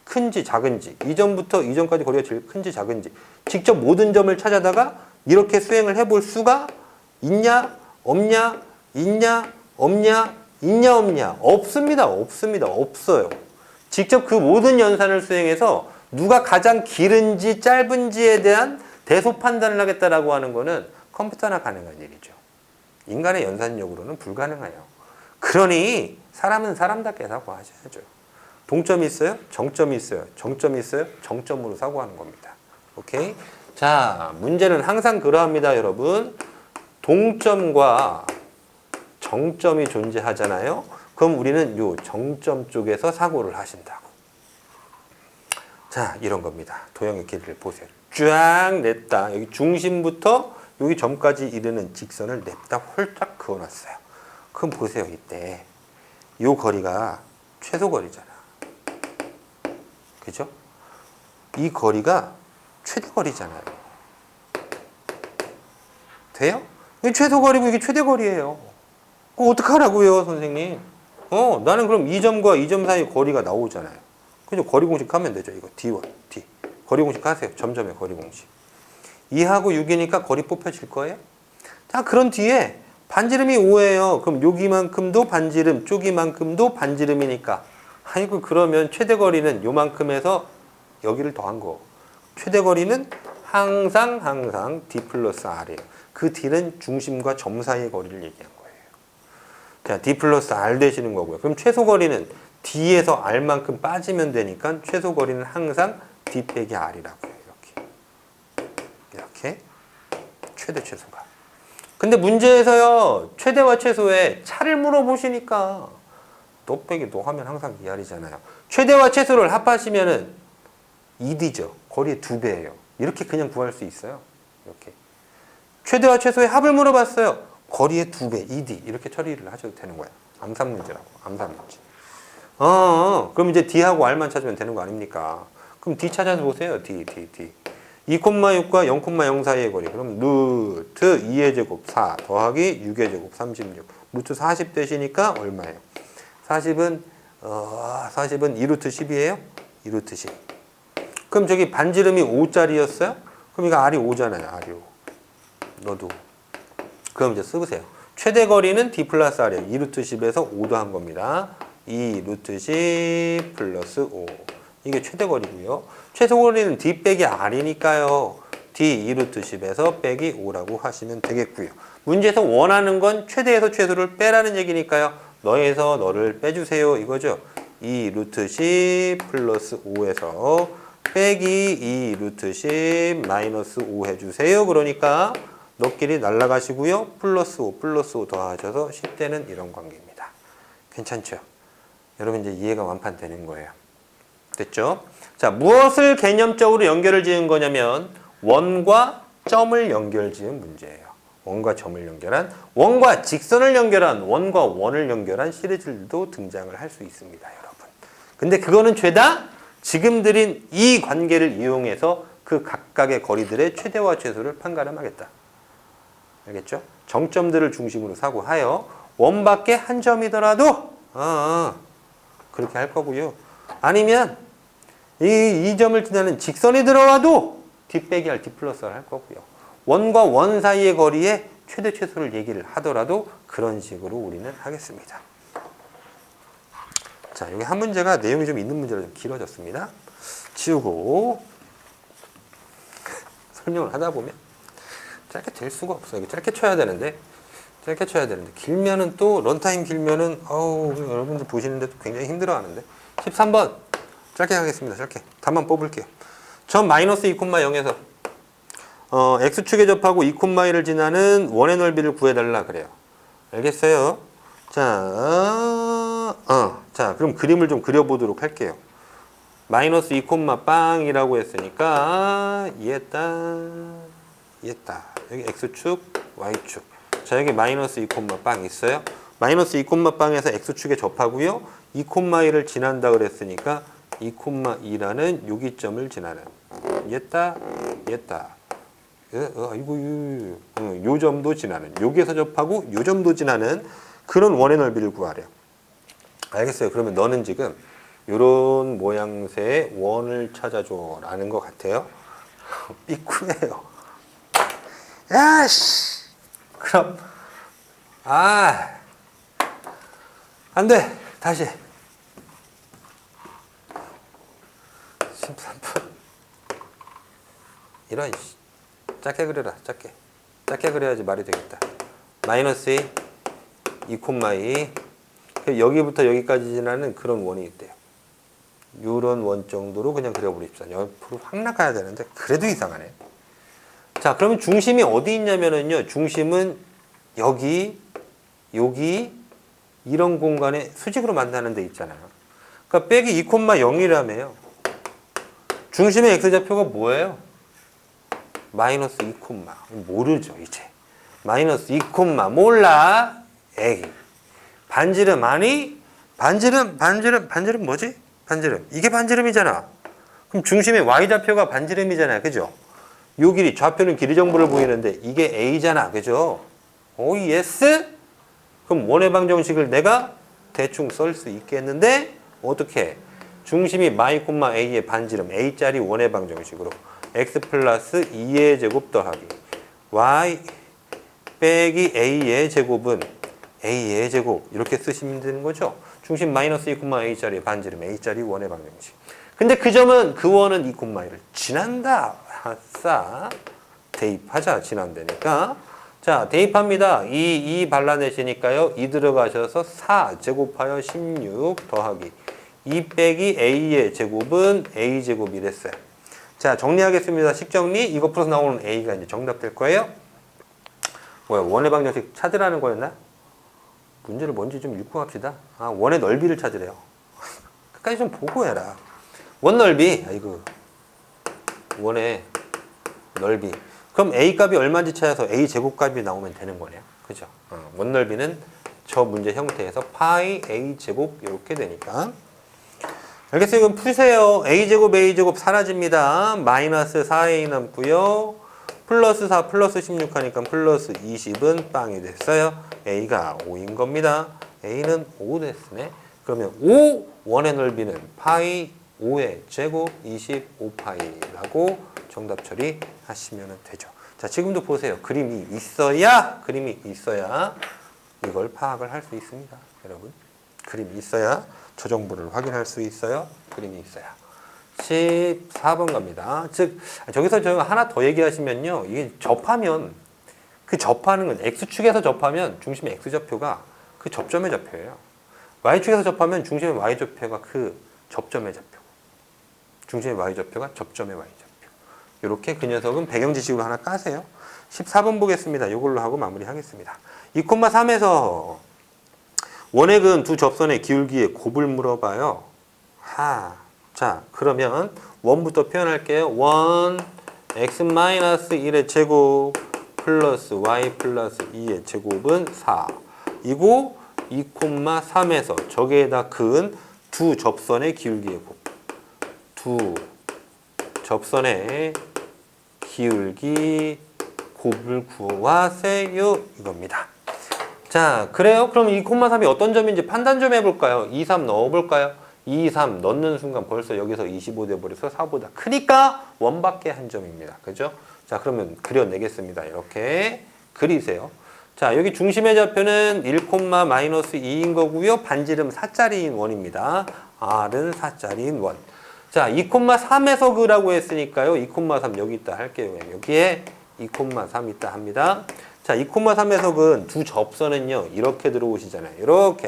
큰지 작은지, 이 점부터 이 점까지 거리가 제일 큰지 작은지, 직접 모든 점을 찾아다가 이렇게 수행을 해볼 수가 있냐, 없냐, 있냐, 없냐, 있냐, 없냐. 없습니다. 없어요. 직접 그 모든 연산을 수행해서 누가 가장 길은지 짧은지에 대한 대소 판단을 하겠다라고 하는 거는 컴퓨터나 가능한 일이죠. 인간의 연산력으로는 불가능해요. 그러니 사람은 사람답게 사고하셔야죠. 동점이 있어요? 정점이 있어요? 정점이 있어요? 정점으로 사고하는 겁니다. 오케이? 자, 문제는 항상 그러합니다, 여러분. 동점과 정점이 존재하잖아요. 그럼 우리는 요 정점 쪽에서 사고를 하신다고. 자, 이런 겁니다. 도형의 길이를 보세요. 쫙 냈다. 여기 중심부터 여기 점까지 이르는 직선을 냅다 홀딱 그어놨어요. 그럼 보세요. 이때 요 거리가 최소거리잖아. 그죠? 이 거리가 최대거리잖아요. 돼요? 이게 최소거리고 이게 최대거리예요. 그럼 어떡하라고요, 선생님? 나는 그럼 이 점과 이 점 사이 거리가 나오잖아요. 그죠? 거리 공식 하면 되죠. 이거 D1, D. 거리 공식 하세요. 점점의 거리 공식. 2하고 6이니까 거리 뽑혀질 거예요. 자, 그런 뒤에 반지름이 5예요. 그럼 여기만큼도 반지름, 쪼기만큼도 반지름이니까. 아이고, 그러면 최대거리는 요만큼에서 여기를 더한 거. 최대거리는 항상 D 플러스 R이에요. 그 D는 중심과 점 사이의 거리를 얘기한 거예요. 자, D 플러스 R 되시는 거고요. 그럼 최소거리는 D에서 R만큼 빠지면 되니까 최소거리는 항상 D 빼기 R이라고 해요. 이렇게. 최대 최소가. 근데 문제에서요, 최대와 최소에 차를 물어보시니까 너 빼기 너 하면 항상 2R이잖아요. 최대와 최소를 합하시면은 2D죠. 거리의 2배예요. 이렇게 그냥 구할 수 있어요. 이렇게. 최대와 최소의 합을 물어봤어요. 거리의 2배, 2D. 이렇게 처리를 하셔도 되는 거야. 암산 문제라고. 암산 문제. 그럼 이제 D하고 R만 찾으면 되는 거 아닙니까? 그럼 D 찾아서 보세요. D. 2,6과 0,0 사이의 거리. 그럼 루트 2의 제곱 4 더하기 6의 제곱 36. 루트 40 되시니까 얼마예요? 40은 40은 2루트 10이에요? 2루트 10. 그럼 저기 반지름이 5짜리였어요? 그럼 이거 R이 5잖아요. R이 5. 너도. 그럼 이제 써보세요. 최대 거리는 D 플러스 R이에요. 2루트 10에서 5 더한 겁니다. 2루트 10 플러스 5. 이게 최대 거리고요. 최소 거리는 D 빼기 R이니까요. D 2루트 10에서 빼기 5라고 하시면 되겠고요. 문제에서 원하는 건 최대에서 최소를 빼라는 얘기니까요. 너에서 너를 빼주세요. 이거죠. 2루트 10 플러스 5에서 빼기 2루트 10 마이너스 5 해주세요. 그러니까 너끼리 날라가시고요. 플러스 5 플러스 5 더하셔서 10대는 이런 관계입니다. 괜찮죠? 여러분 이제 이해가 완판되는 거예요. 됐죠? 자, 무엇을 개념적으로 연결을 지은 거냐면 원과 점을 연결 지은 문제예요. 원과 점을 연결한, 원과 직선을 연결한, 원과 원을 연결한 시리즈들도 등장을 할 수 있습니다, 여러분. 근데 그거는 죄다 지금 드린 이 관계를 이용해서 그 각각의 거리들의 최대와 최소를 판가름하겠다. 알겠죠? 정점들을 중심으로 사고하여 원밖에 한 점이더라도 그렇게 할 거고요. 아니면 이 점을 지나는 직선이 들어와도 D 빼기 R, D 플러스 R 할 거고요. 원과 원 사이의 거리에 최대 최소를 얘기를 하더라도 그런 식으로 우리는 하겠습니다. 자, 여기 한 문제가 내용이 좀 있는 문제로 좀 길어졌습니다. 지우고 설명을 하다 보면 짧게 될 수가 없어요. 짧게 쳐야 되는데 길면은 또 런타임 길면은 여러분들 보시는데도 굉장히 힘들어하는데 13번 짧게 하겠습니다. 짧게 답만 뽑을게요. 점 마이너스 2,0에서 x축에 접하고 2,1을 지나는 원의 넓이를 구해달라 그래요. 알겠어요? 자, 그럼 그림을 좀 그려보도록 할게요. 마이너스 2, 빵이라고 했으니까 이해했다. 여기 x축, y축. 자, 여기 마이너스 2, 빵 있어요. 마이너스 2, 빵에서 x축에 접하고요. 2,1을 지난다 그랬으니까 2,2라는 요기점을 지나는. 이해했다. 요 점도 지나는, 여기에서 접하고 요 점도 지나는 그런 원의 넓이를 구하래요. 알겠어요. 그러면 너는 지금 요런 모양새의 원을 찾아줘 라는 것 같아요. 삐꾸예요. 야씨. 그럼 안 돼. 다시 13분 이런 짧게 그려라. 짧게 그려야지 말이 되겠다. 마이너스 2,2 여기부터 여기까지 지나는 그런 원이 있대요. 이런 원 정도로 그냥 그려버립시다. 옆으로 확 나가야 되는데 그래도 이상하네. 자, 그러면 중심이 어디 있냐면은요. 중심은 여기 이런 공간에 수직으로 만나는 데 있잖아요. 그러니까 빼기 2,0이라며요. 중심의 x좌표가 뭐예요? 마이너스 2, 모르죠 이제. 마이너스 2, 몰라. 에이. 반지름 아니? 반지름 뭐지? 반지름. 이게 반지름이잖아. 그럼 중심의 y좌표가 반지름이잖아요. 그죠? 요 길이, 좌표는 길이 정보를 보이는데 이게 a잖아. 그죠? 오, 예스? 그럼 원의 방정식을 내가 대충 쓸 수 있겠는데 어떻게? 중심이 마이, a의 반지름 a짜리 원의 방정식으로 x 플러스 2의 제곱 더하기 y 빼기 a의 제곱은 a의 제곱 이렇게 쓰시면 되는 거죠. 중심 마이너스 2, a짜리 반지름 a짜리 원의 방정식. 근데 그 점은 그 원은 2,1을 지난다. 아싸. 대입하자. 지난다니까. 자, 대입합니다. 2 발라내시니까요. 2 들어가셔서 4 제곱하여 16 더하기 2 빼기 a의 제곱은 a제곱이 됐어요. 자, 정리하겠습니다. 식정리. 이거 풀어서 나오는 a가 이제 정답 될 거예요. 뭐야, 원의 방정식 찾으라는 거였나? 문제를 뭔지 좀 읽고 갑시다. 원의 넓이를 찾으래요. 끝까지 좀 보고 해라. 원 넓이. 원의 넓이. 그럼 a 값이 얼마인지 찾아서 a 제곱값이 나오면 되는 거네요. 그죠? 원 넓이는 저 문제 형태에서 파이 a 제곱 이렇게 되니까. 알겠어요? 이건 푸세요. a제곱 사라집니다. 마이너스 4a 남고요. 플러스 4 플러스 16 하니까 플러스 20은 빵이 됐어요. a가 5인 겁니다. a는 5 됐으네. 그러면 5 원의 넓이는 파이 5의 제곱 25파이라고 정답 처리하시면 되죠. 자, 지금도 보세요. 그림이 있어야 이걸 파악을 할 수 있습니다. 여러분, 그림이 있어야 저 정보를 확인할 수 있어요. 그림이 있어야. 14번 갑니다. 즉, 저기서 저희가 하나 더 얘기하시면요. 이게 접하면, 그 접하는 건 X축에서 접하면 중심의 X좌표가 그 접점의 좌표예요. Y축에서 접하면 중심의 Y좌표가 그 접점의 좌표. 중심의 Y좌표가 접점의 Y좌표. 이렇게 그 녀석은 배경 지식으로 하나 까세요. 14번 보겠습니다. 이걸로 하고 마무리하겠습니다. 2,3에서 원액은 두 접선의 기울기의 곱을 물어봐요. 자, 그러면 원부터 표현할게요. 원 x-1의 제곱 플러스 y 플러스 2의 제곱은 4. 이고 2,3에서 저기에다 그은 두 접선의 기울기의 곱. 두 접선의 기울기 곱을 구하세요. 이겁니다. 자, 그래요? 그럼 2,3이 어떤 점인지 판단 좀 해볼까요? 2, 3 넣어볼까요? 2, 3 넣는 순간 벌써 여기서 25 돼버려서 4보다 크니까 원밖에 한 점입니다. 그죠? 자, 그러면 그려내겠습니다. 이렇게 그리세요. 자, 여기 중심의 좌표는 1,-2인 거고요. 반지름 4짜리인 원입니다. R은 4짜리인 원. 자, 2,3에서 그라고 했으니까요. 2,3 여기 있다 할게요. 여기에 2,3 있다 합니다. 자, 2,3에서 그 두 접선은요, 이렇게 들어오시잖아요. 이렇게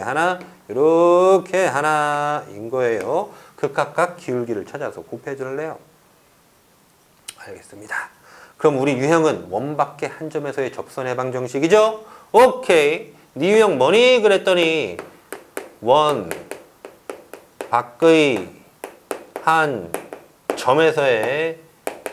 하나인 거예요. 극각각 기울기를 찾아서 곱해줄래요? 알겠습니다. 그럼 우리 유형은 원밖에 한 점에서의 접선 해방 정식이죠? 오케이. 네 유형 뭐니? 그랬더니 원 밖의 한 점에서의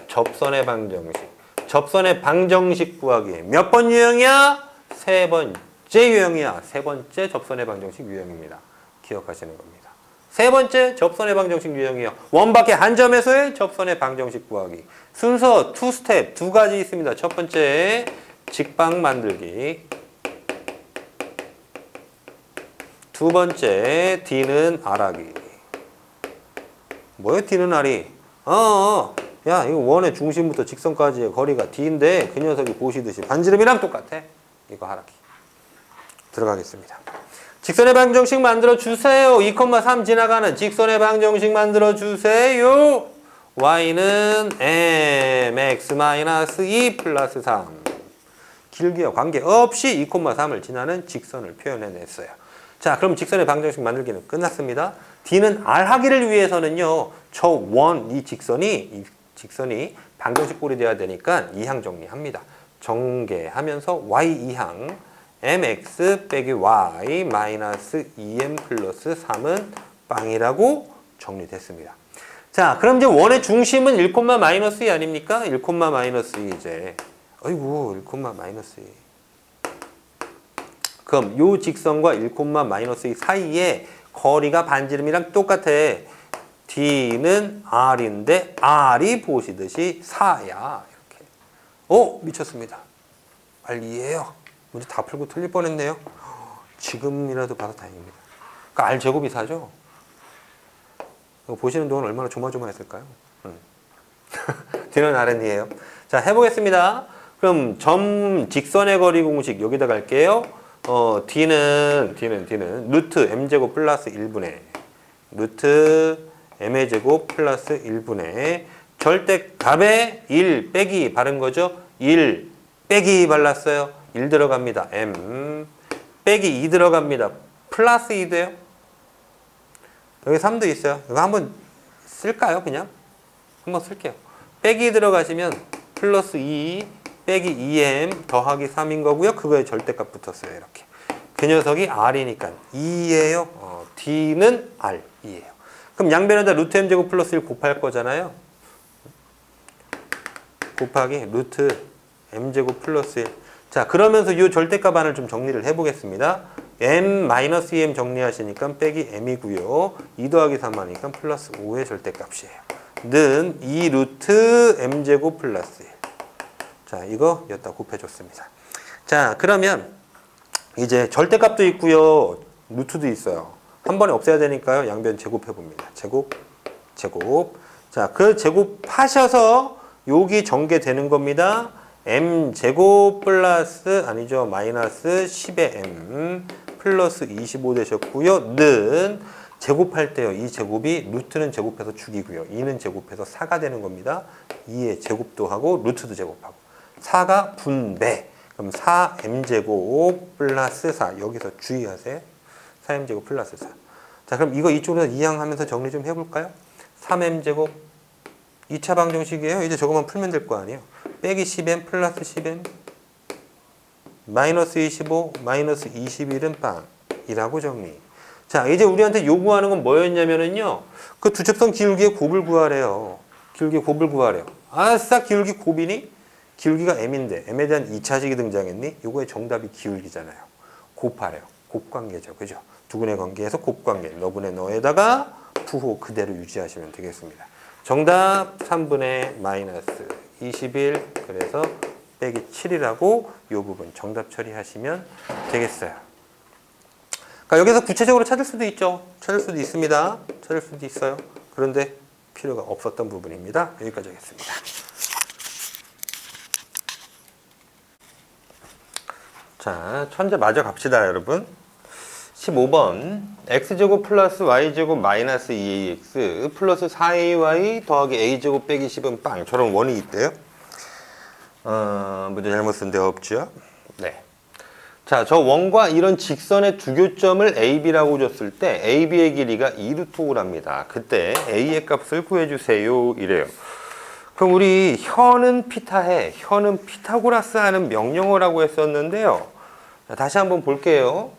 접선의 방정식. 접선의 방정식 구하기. 몇 번 유형이야? 세 번째 유형이야. 세 번째 접선의 방정식 유형입니다. 기억하시는 겁니다. 세 번째 접선의 방정식 유형이요. 원밖에 한 점에서의 접선의 방정식 구하기. 순서 2스텝 두 가지 있습니다. 첫 번째 직방 만들기. 두 번째 D는 R하기. 뭐예요? D는 R이? 야, 이거 원의 중심부터 직선까지의 거리가 D인데 그 녀석이 보시듯이 반지름이랑 똑같아. 이거 하라기. 들어가겠습니다. 직선의 방정식 만들어 주세요. 2,3 지나가는 직선의 방정식 만들어 주세요. y는 mx-2 플러스 3. 길기와 관계없이 2,3을 지나는 직선을 표현해냈어요. 자, 그럼 직선의 방정식 만들기는 끝났습니다. D는 R 하기를 위해서는요, 저 원, 이 직선이 방정식 꼴이 돼야 되니까 이항 정리합니다. 정개하면서 y 이항 mx 빼기 y 마이너스 2m 플러스 3은 빵이라고 정리됐습니다. 자, 그럼 이제 원의 중심은 1,-2 아닙니까? 1,-2 이제. 아이고, 1,-2. 그럼 요 직선과 1,-2 사이에 거리가 반지름이랑 똑같아. D는 R인데 R이 보시듯이 4야. 이렇게. 미쳤습니다. 빨리 이해해요. 문제 다 풀고 틀릴 뻔했네요. 지금이라도 봐서 다행입니다. 그러니까 R 제곱이 4죠. 이거 보시는 동안 얼마나 조마조마했을까요? D는 R이에요. 자, 해보겠습니다. 그럼 점 직선의 거리 공식 여기다 갈게요. D는 루트 m제곱 플러스 1분의 루트 m의 제곱 플러스 1분의 절대값에 1 빼기 바른 거죠. 1 빼기 발랐어요. 1 들어갑니다. m 빼기 2 들어갑니다. 플러스 2 돼요. 여기 3도 있어요. 이거 한번 쓸까요? 그냥 한번 쓸게요. 빼기 들어가시면 플러스 2 빼기 2m 더하기 3인 거고요. 그거에 절대값 붙었어요. 이렇게. 그 녀석이 R이니까 2예요. D는 R, 2예요. 그럼 양변에다 루트 m제곱 플러스 1 곱할 거잖아요. 곱하기 루트 m제곱 플러스 1. 자, 그러면서 이 절대값 안을 좀 정리를 해보겠습니다. m-2m 정리하시니까 빼기 m이고요. 2 더하기 3 하니까 플러스 5의 절대값이에요. 는 2 루트 m제곱 플러스 1. 자, 이거 여기다 곱해줬습니다. 자, 그러면 이제 절대값도 있고요. 루트도 있어요. 한 번에 없애야 되니까요. 양변 제곱해 봅니다. 제곱. 자, 그 제곱하셔서 여기 전개되는 겁니다. m제곱 플러스 아니죠. 마이너스 10의 m 플러스 25 되셨고요. 는 제곱할 때요. 이 제곱이 루트는 제곱해서 죽이고요. 2는 제곱해서 4가 되는 겁니다. 2의 제곱도 하고 루트도 제곱하고 4가 분배. 그럼 4m제곱 플러스 4. 여기서 주의하세요. 4m제곱 플러스 4. 자, 그럼 이거 이쪽으로 이항하면서 정리 좀 해볼까요? 3m제곱 2차 방정식이에요. 이제 저것만 풀면 될 거 아니에요. 빼기 10m 플러스 10m 마이너스 25 마이너스 21은 빵이라고 정리. 자, 이제 우리한테 요구하는 건 뭐였냐면은요. 그 두첩선 기울기의 곱을 구하래요. 기울기의 곱을 구하래요. 아싸, 기울기 곱이니? 기울기가 m인데 m에 대한 2차식이 등장했니? 요거의 정답이 기울기잖아요. 곱하래요. 곱관계죠. 그죠? 두근의 관계에서 곱관계. 너분의 너에다가 부호 그대로 유지하시면 되겠습니다. 정답 3분의 마이너스 21 그래서 빼기 7이라고 요 부분 정답 처리하시면 되겠어요. 그러니까 여기서 구체적으로 찾을 수도 있죠. 찾을 수도 있습니다. 찾을 수도 있어요. 그런데 필요가 없었던 부분입니다. 여기까지 하겠습니다. 자, 천재 마저 갑시다, 여러분. 15번 x제곱 플러스 y제곱 마이너스 2ax 플러스 4ay 더하기 a제곱 빼기 10은 빵. 저런 원이 있대요. 문제 잘못 쓴 데 없죠? 네. 자, 저 원과 이런 직선의 두 교점을 AB라고 줬을 때 AB의 길이가 2루트 5랍니다. 그때 A의 값을 구해주세요. 이래요. 그럼 우리 현은 피타해, 현은 피타고라스 하는 명령어라고 했었는데요. 자, 다시 한번 볼게요.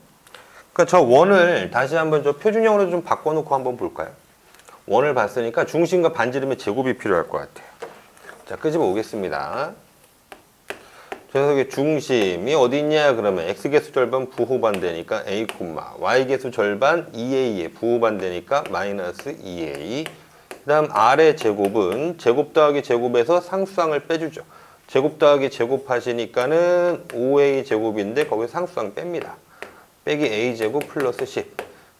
그러니까 저 원을 다시 한번 저 표준형으로 좀 바꿔놓고 한번 볼까요? 원을 봤으니까 중심과 반지름의 제곱이 필요할 것 같아요. 자, 끄집어 오겠습니다. 저 녀석의 중심이 어디 있냐 그러면 x개수 절반 부호반대니까 a, y개수 절반 2a의 부호반대니까 마이너스 2a. 그 다음 r의 제곱은 제곱 더하기 제곱에서 상수항을 빼주죠. 제곱 더하기 제곱 하시니까는 5a 제곱인데 거기서 상수항 뺍니다. 빼기 a제곱 플러스 10.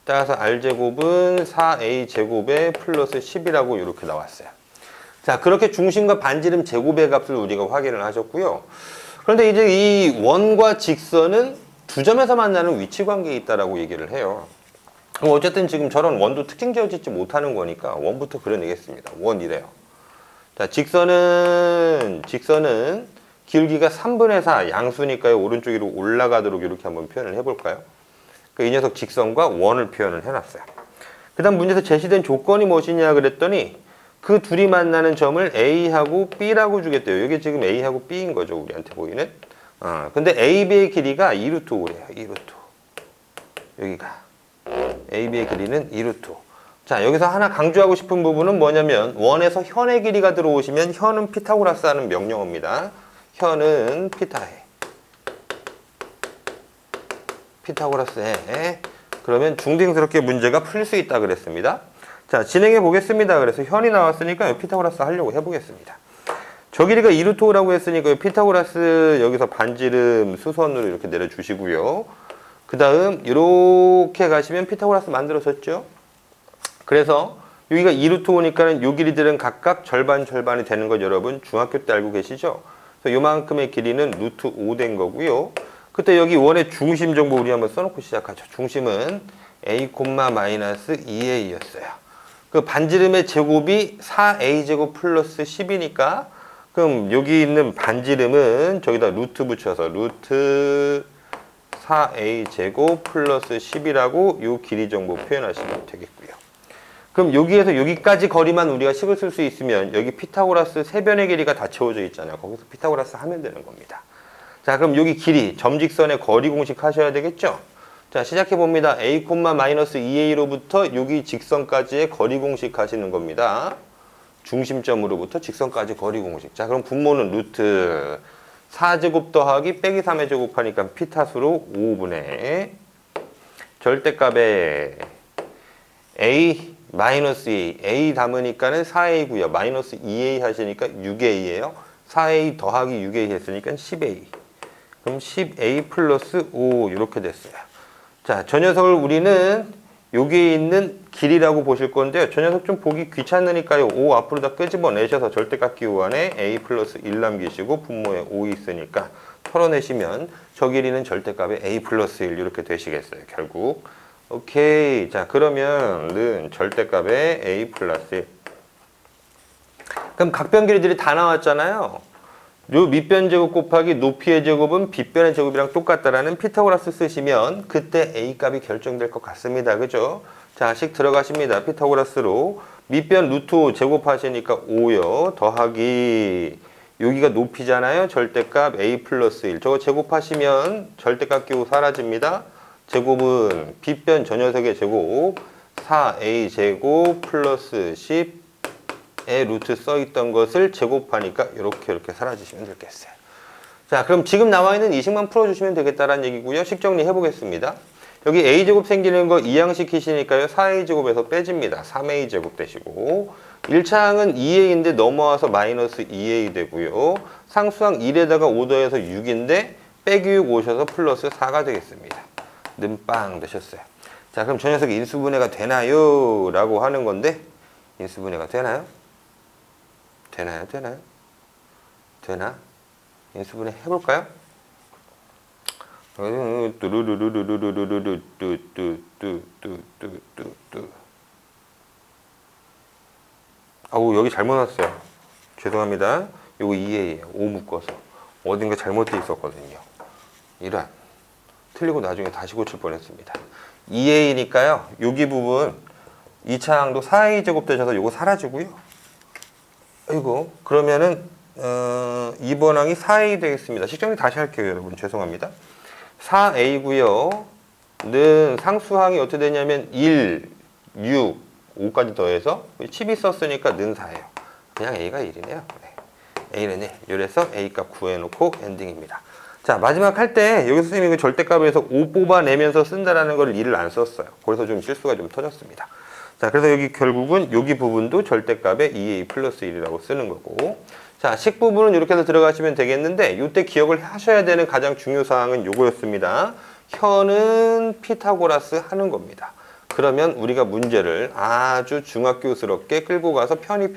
따라서 r제곱은 4a 제곱에 플러스 10이라고 이렇게 나왔어요. 자, 그렇게 중심과 반지름 제곱의 값을 우리가 확인을 하셨고요. 그런데 이제 이 원과 직선은 두 점에서 만나는 위치 관계에 있다라고 얘기를 해요. 그럼 어쨌든 지금 저런 원도 특징 지어지지 못하는 거니까 원부터 그려내겠습니다. 원이래요. 자, 직선은 길기가 3분의 4 양수니까요. 오른쪽 위로 올라가도록 이렇게 한번 표현을 해볼까요? 이 녀석 직선과 원을 표현을 해놨어요. 그 다음 문제에서 제시된 조건이 무엇이냐 그랬더니 그 둘이 만나는 점을 A하고 B라고 주겠대요. 이게 지금 A하고 B인 거죠. 우리한테 보이는. 근데 AB의 길이가 2루트 5래요. 2루트 5. 여기가. AB의 길이는 2루트 5. 자, 여기서 하나 강조하고 싶은 부분은 뭐냐면 원에서 현의 길이가 들어오시면 현은 피타고라스 하는 명령어입니다. 현은 피타해. 피타고라스해. 그러면 중딩스럽게 문제가 풀릴 수 있다 그랬습니다. 자, 진행해 보겠습니다. 그래서 현이 나왔으니까 피타고라스 하려고 해보겠습니다. 저 길이가 2루트 5라고 했으니까 피타고라스 여기서 반지름 수선으로 이렇게 내려주시고요. 그 다음 이렇게 가시면 피타고라스 만들어졌죠. 그래서 여기가 2루트 5니까는 요 길이들은 각각 절반이 되는 것 여러분 중학교 때 알고 계시죠? 그래서 요만큼의 길이는 루트 5 된 거고요. 그때 여기 원의 중심 정보 우리 한번 써놓고 시작하죠. 중심은 a, 마이너스 2a였어요. 그 반지름의 제곱이 4a제곱 플러스 10이니까 그럼 여기 있는 반지름은 저기다 루트 붙여서 루트 4a제곱 플러스 10이라고 요 길이 정보 표현하시면 되겠고요. 그럼 여기에서 여기까지 거리만 우리가 식을 쓸 수 있으면 여기 피타고라스 세 변의 길이가 다 채워져 있잖아요. 거기서 피타고라스 하면 되는 겁니다. 자, 그럼 여기 길이 점직선의 거리 공식 하셔야 되겠죠? 자, 시작해 봅니다. a, 마이너스 2a로부터 여기 직선까지의 거리 공식 하시는 겁니다. 중심점으로부터 직선까지 거리 공식. 자, 그럼 분모는 루트 4제곱 더하기 빼기 3의 제곱하니까 피타수로 5분의 절대값에 a 마이너스 2a, a 담으니까는 4a고요. 마이너스 2a 하시니까 6a예요. 4a 더하기 6a 했으니까 10a. 그럼 10a 플러스 5 이렇게 됐어요. 자, 저 녀석을 우리는 여기에 있는 길이라고 보실 건데요. 저 녀석 좀 보기 귀찮으니까요. 5 앞으로 다 끄집어내셔서 절대값 기호 안에 a 플러스 1 남기시고 분모에 5 있으니까 털어내시면 저 길이는 절대값의 a 플러스 1 이렇게 되시겠어요. 결국. 오케이. 자, 그러면은 절대값의 a 플러스 1. 그럼 각변 길이들이 다 나왔잖아요. 요 밑변 제곱 곱하기 높이의 제곱은 빗변의 제곱이랑 똑같다라는 피타고라스 쓰시면 그때 a 값이 결정될 것 같습니다. 그죠? 자, 식 들어가십니다. 피타고라스로 밑변 루트 5 제곱하시니까 5요. 더하기 여기가 높이잖아요. 절대값 a 플러스 1. 저거 제곱하시면 절대값 기호 사라집니다. 제곱은 빗변 저 녀석의 제곱 4a 제곱 플러스 10 의 루트 써있던 것을 제곱하니까 이렇게 사라지시면 되겠어요. 자, 그럼 지금 나와 있는 이 식만 풀어주시면 되겠다라는 얘기고요. 식 정리해 보겠습니다. 여기 a제곱 생기는 거 이항시키시니까요. 4a제곱에서 빼집니다. 3a제곱 되시고 1차항은 2a인데 넘어와서 마이너스 2a 되고요. 상수항 1에다가 5 더해서 6인데 빼기 6 오셔서 플러스 4가 되겠습니다. 는빵 되셨어요. 자, 그럼 저 녀석이 인수분해가 되나요? 라고 하는 건데 인수분해가 되나요? 되나? 인수분해 해볼까요? 아우, 여기 잘못 놨어요. 죄송합니다. 요거 2a예요. 5 묶어서. 어딘가 잘못돼 있었거든요. 이런. 틀리고 나중에 다시 고칠 뻔했습니다. 2a니까요. 여기 부분 2차항도 4a 제곱 되셔서 요거 사라지고요. 아이고, 그러면은 2번 항이 4a 되겠습니다. 식정리 다시 할게요, 여러분. 죄송합니다. 4a고요. 는 상수항이 어떻게 되냐면 1, 6, 5까지 더해서 10이 썼으니까 는 4예요. 그냥 a가 1이네요. 네. a는 1. 이래서 a 값 구해놓고 엔딩입니다. 자, 마지막 할 때 여기서 선생님이 절대값에서 5 뽑아내면서 쓴다라는 걸 2를 안 썼어요. 그래서 좀 실수가 좀 터졌습니다. 자, 그래서 여기 결국은 여기 부분도 절대값의 2a 플러스 1이라고 쓰는 거고. 자, 식 부분은 이렇게 해서 들어가시면 되겠는데 이때 기억을 하셔야 되는 가장 중요 사항은 요거였습니다. 현은 피타고라스 하는 겁니다. 그러면 우리가 문제를 아주 중학교스럽게 끌고 가서 편히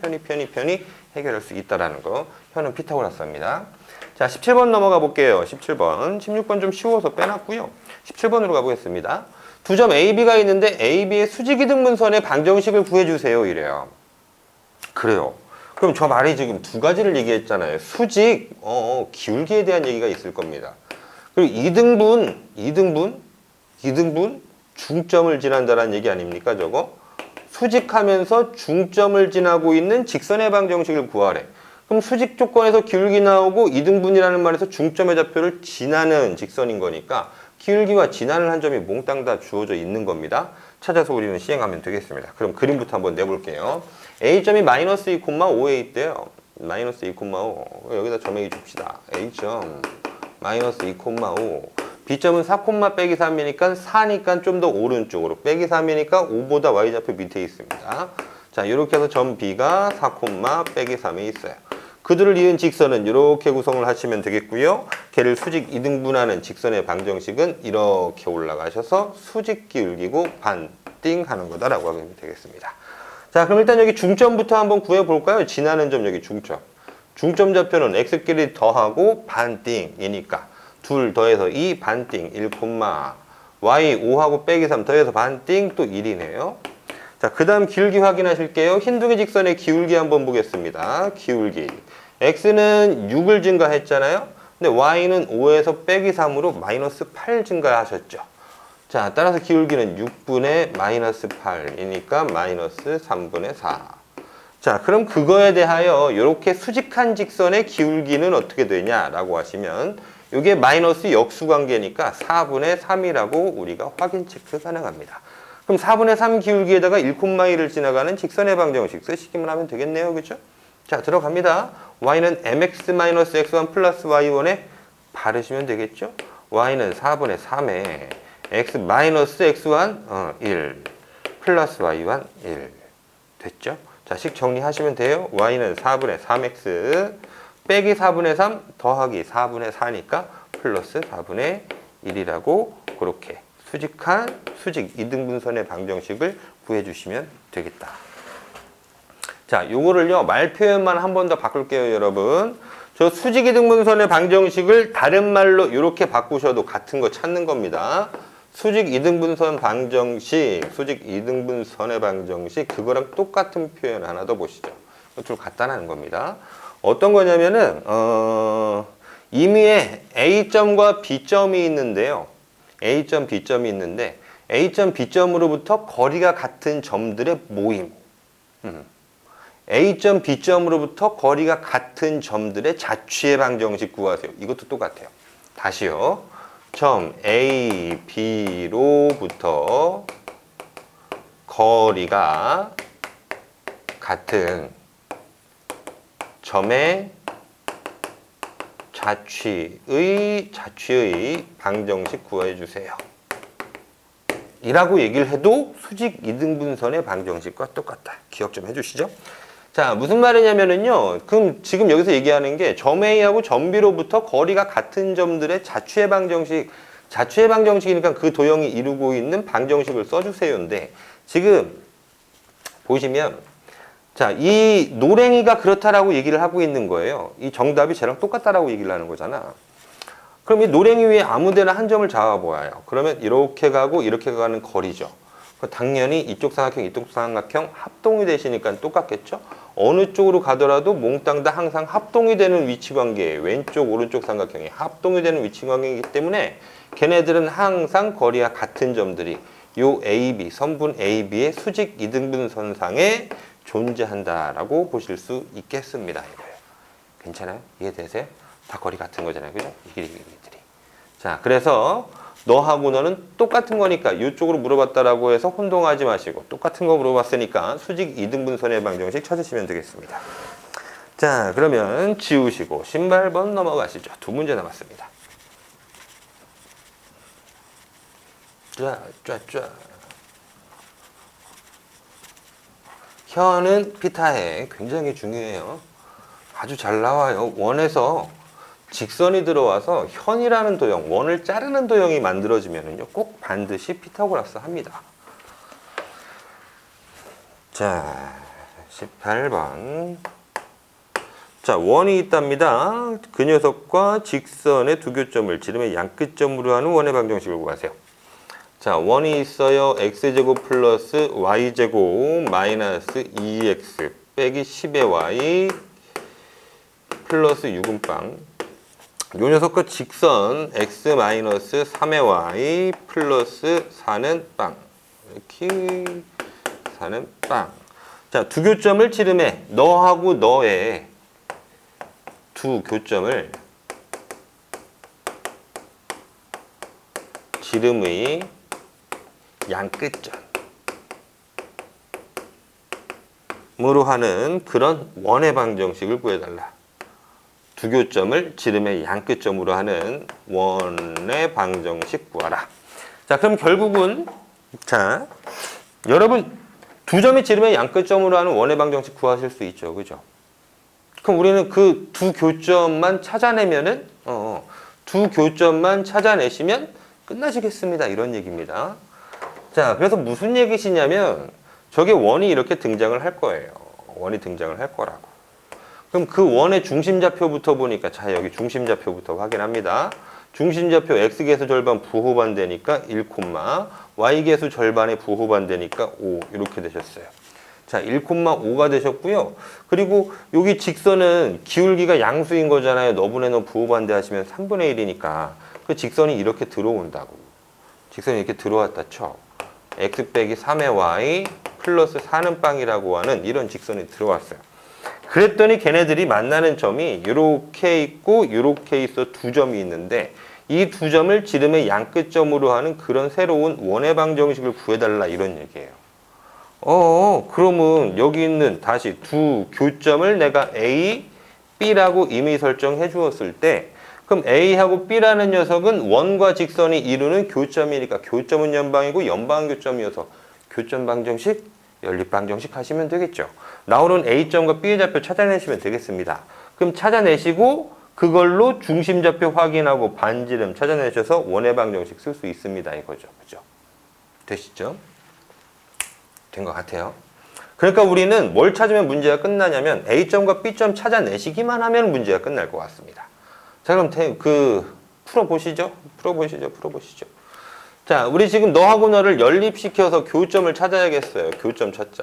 해결할 수 있다라는 거. 현은 피타고라스입니다. 자, 17번 넘어가 볼게요. 17번. 16번 좀 쉬워서 빼놨고요. 17번으로 가보겠습니다. 두 점 AB가 있는데 AB의 수직이등분선의 방정식을 구해주세요. 이래요. 그래요. 그럼 저 말이 지금 두 가지를 얘기했잖아요. 수직, 기울기에 대한 얘기가 있을 겁니다. 그리고 이등분, 중점을 지난다라는 얘기 아닙니까, 저거? 수직하면서 중점을 지나고 있는 직선의 방정식을 구하래. 그럼 수직 조건에서 기울기 나오고 이등분이라는 말에서 중점의 좌표를 지나는 직선인 거니까 기울기와 지나는 한 점이 몽땅 다 주어져 있는 겁니다. 찾아서 우리는 시행하면 되겠습니다. 그럼 그림부터 한번 내볼게요. A점이 마이너스 2,5에 있대요. 마이너스 2,5. 여기다 점 A 줍시다. A점 마이너스 2,5. B점은 4, 빼기 3이니까 4니까 좀 더 오른쪽으로 빼기 3이니까 5보다 Y좌표 밑에 있습니다. 자, 이렇게 해서 점 B가 4, 빼기 3에 있어요. 그들을 이은 직선은 이렇게 구성을 하시면 되겠고요. 걔를 수직 이등분하는 직선의 방정식은 이렇게 올라가셔서 수직 기울기고 반띵 하는 거다라고 하면 되겠습니다. 자, 그럼 일단 여기 중점부터 한번 구해볼까요? 지나는 점 여기 중점. 중점 좌표는 x끼리 더하고 반띵이니까 둘 더해서 2 반띵 1, y 5하고 빼기 3 더해서 반띵 또 1이네요. 자, 그 다음 기울기 확인하실게요. 흰둥이 직선의 기울기 한번 보겠습니다. 기울기. x는 6을 증가했잖아요. 근데 y는 5에서 빼기 3으로 마이너스 8 증가하셨죠. 자, 따라서 기울기는 6분의 마이너스 8이니까 마이너스 3분의 4. 자, 그럼 그거에 대하여 이렇게 수직한 직선의 기울기는 어떻게 되냐라고 하시면 이게 마이너스 역수관계니까 4분의 3이라고 우리가 확인 체크 가능합니다. 그럼 4분의 3 기울기에다가 1,1을 지나가는 직선의 방정식 쓰시기만 하면 되겠네요. 그렇죠? 자, 들어갑니다. y는 mx-x1 플러스 y1에 바르시면 되겠죠? y는 4분의 3에 x-x1 1 플러스 y1 1 됐죠? 자, 식 정리하시면 돼요. y는 4분의 3x 빼기 4분의 3 더하기 4분의 4니까 플러스 4분의 1이라고 그렇게 수직한 수직 이등분선의 방정식을 구해주시면 되겠다. 자, 요거를요 말 표현만 한 번 더 바꿀게요, 여러분. 저 수직 이등분선의 방정식을 다른 말로 이렇게 바꾸셔도 같은 거 찾는 겁니다. 수직 이등분선 방정식, 수직 이등분선의 방정식, 그거랑 똑같은 표현 하나 더 보시죠. 좀 간단한 겁니다. 어떤 거냐면은 임의에 A점과 B점이 있는데요. A점, B점이 있는데 A점, B점으로부터 거리가 같은 점들의 모임. A점, B점으로부터 거리가 같은 점들의 자취의 방정식 구하세요. 이것도 똑같아요. 다시요. 점 A, B로부터 거리가 같은 점의 자취의 방정식 구해 주세요. 이라고 얘기를 해도 수직 이등분선의 방정식과 똑같다. 기억 좀 해주시죠. 자, 무슨 말이냐면은요. 그럼 지금 여기서 얘기하는 게 점 A하고 점 B로부터 거리가 같은 점들의 자취의 방정식이니까 그 도형이 이루고 있는 방정식을 써주세요인데, 지금 보시면 자, 이 노랭이가 그렇다라고 얘기를 하고 있는 거예요. 이 정답이 쟤랑 똑같다라고 얘기를 하는 거잖아. 그럼 이 노랭이 위에 아무데나 한 점을 잡아보아요. 그러면 이렇게 가고 이렇게 가는 거리죠. 당연히 이쪽 삼각형, 이쪽 삼각형 합동이 되시니까 똑같겠죠? 어느 쪽으로 가더라도 몽땅 다 항상 합동이 되는 위치관계예요. 왼쪽, 오른쪽 삼각형이 합동이 되는 위치관계이기 때문에 걔네들은 항상 거리가 같은 점들이 요 AB, 선분 AB의 수직 이등분선상에 존재한다라고 보실 수 있겠습니다. 이거예요. 괜찮아요? 이해되세요? 다 거리 같은 거잖아요. 그죠? 이 길이들이. 자, 그래서 너하고 너는 똑같은 거니까 이쪽으로 물어봤다라고 해서 혼동하지 마시고 똑같은 거 물어봤으니까 수직 이등분선의 방정식 찾으시면 되겠습니다. 자, 그러면 지우시고 신발번 넘어가시죠. 두 문제 남았습니다. 쫙. 현은 피타에 굉장히 중요해요. 아주 잘 나와요. 원에서 직선이 들어와서 현이라는 도형, 원을 자르는 도형이 만들어지면은요, 꼭 반드시 피타고라스 합니다. 자, 18번. 자, 원이 있답니다. 그 녀석과 직선의 두 교점을 지름의 양끝점으로 하는 원의 방정식을 구하세요. 자, 원이 있어요. x제곱 플러스 y제곱 마이너스 2x 빼기 10의 y 플러스 6은 빵. 요 녀석과 직선 x 마이너스 3의 y 플러스 4는 빵. 이렇게 4는 빵. 자, 두 교점을 지름해. 너하고 너의 두 교점을 지름의 양끝점으로 하는 그런 원의 방정식을 구해달라. 두 교점을 지름의 양끝점으로 하는 원의 방정식 구하라. 자, 그럼 결국은 자, 여러분 두 점이 지름의 양끝점으로 하는 원의 방정식 구하실 수 있죠, 그죠? 그럼 우리는 그 두 교점만 찾아내면은 두 교점만 찾아내시면 끝나시겠습니다. 이런 얘기입니다. 자, 그래서 무슨 얘기시냐면 저게 원이 이렇게 등장을 할 거예요. 원이 등장을 할 거라고. 그럼 그 원의 중심좌표부터 보니까 자, 여기 중심좌표부터 확인합니다. 중심좌표 x계수 절반 부호반대니까 1, y계수 절반의 부호반대니까 5 이렇게 되셨어요. 자, 1,5가 되셨고요. 그리고 여기 직선은 기울기가 양수인 거잖아요. 너분의 너 부호반대 하시면 3분의 1이니까 그 직선이 이렇게 들어온다고. 직선이 이렇게 들어왔다 쳐. x 빼기 3의 y 플러스 4는 빵이라고 하는 이런 직선이 들어왔어요. 그랬더니 걔네들이 만나는 점이 이렇게 있고 이렇게 있어 두 점이 있는데 이 두 점을 지름의 양끝점으로 하는 그런 새로운 원의 방정식을 구해달라 이런 얘기예요. 그러면 여기 있는 다시 두 교점을 내가 A, B라고 이미 설정해 주었을 때 그럼 A하고 B라는 녀석은 원과 직선이 이루는 교점이니까 교점은 연방이고 연방은 교점이어서 교점 방정식, 연립 방정식 하시면 되겠죠. 나오는 A점과 B의 좌표 찾아내시면 되겠습니다. 그럼 찾아내시고 그걸로 중심좌표 확인하고 반지름 찾아내셔서 원의 방정식 쓸 수 있습니다. 이거죠. 그죠? 되시죠? 된 것 같아요. 그러니까 우리는 뭘 찾으면 문제가 끝나냐면 A점과 B점 찾아내시기만 하면 문제가 끝날 것 같습니다. 자, 그럼 풀어보시죠. 자, 우리 지금 너하고 너를 연립시켜서 교점을 찾아야겠어요. 교점 찾자.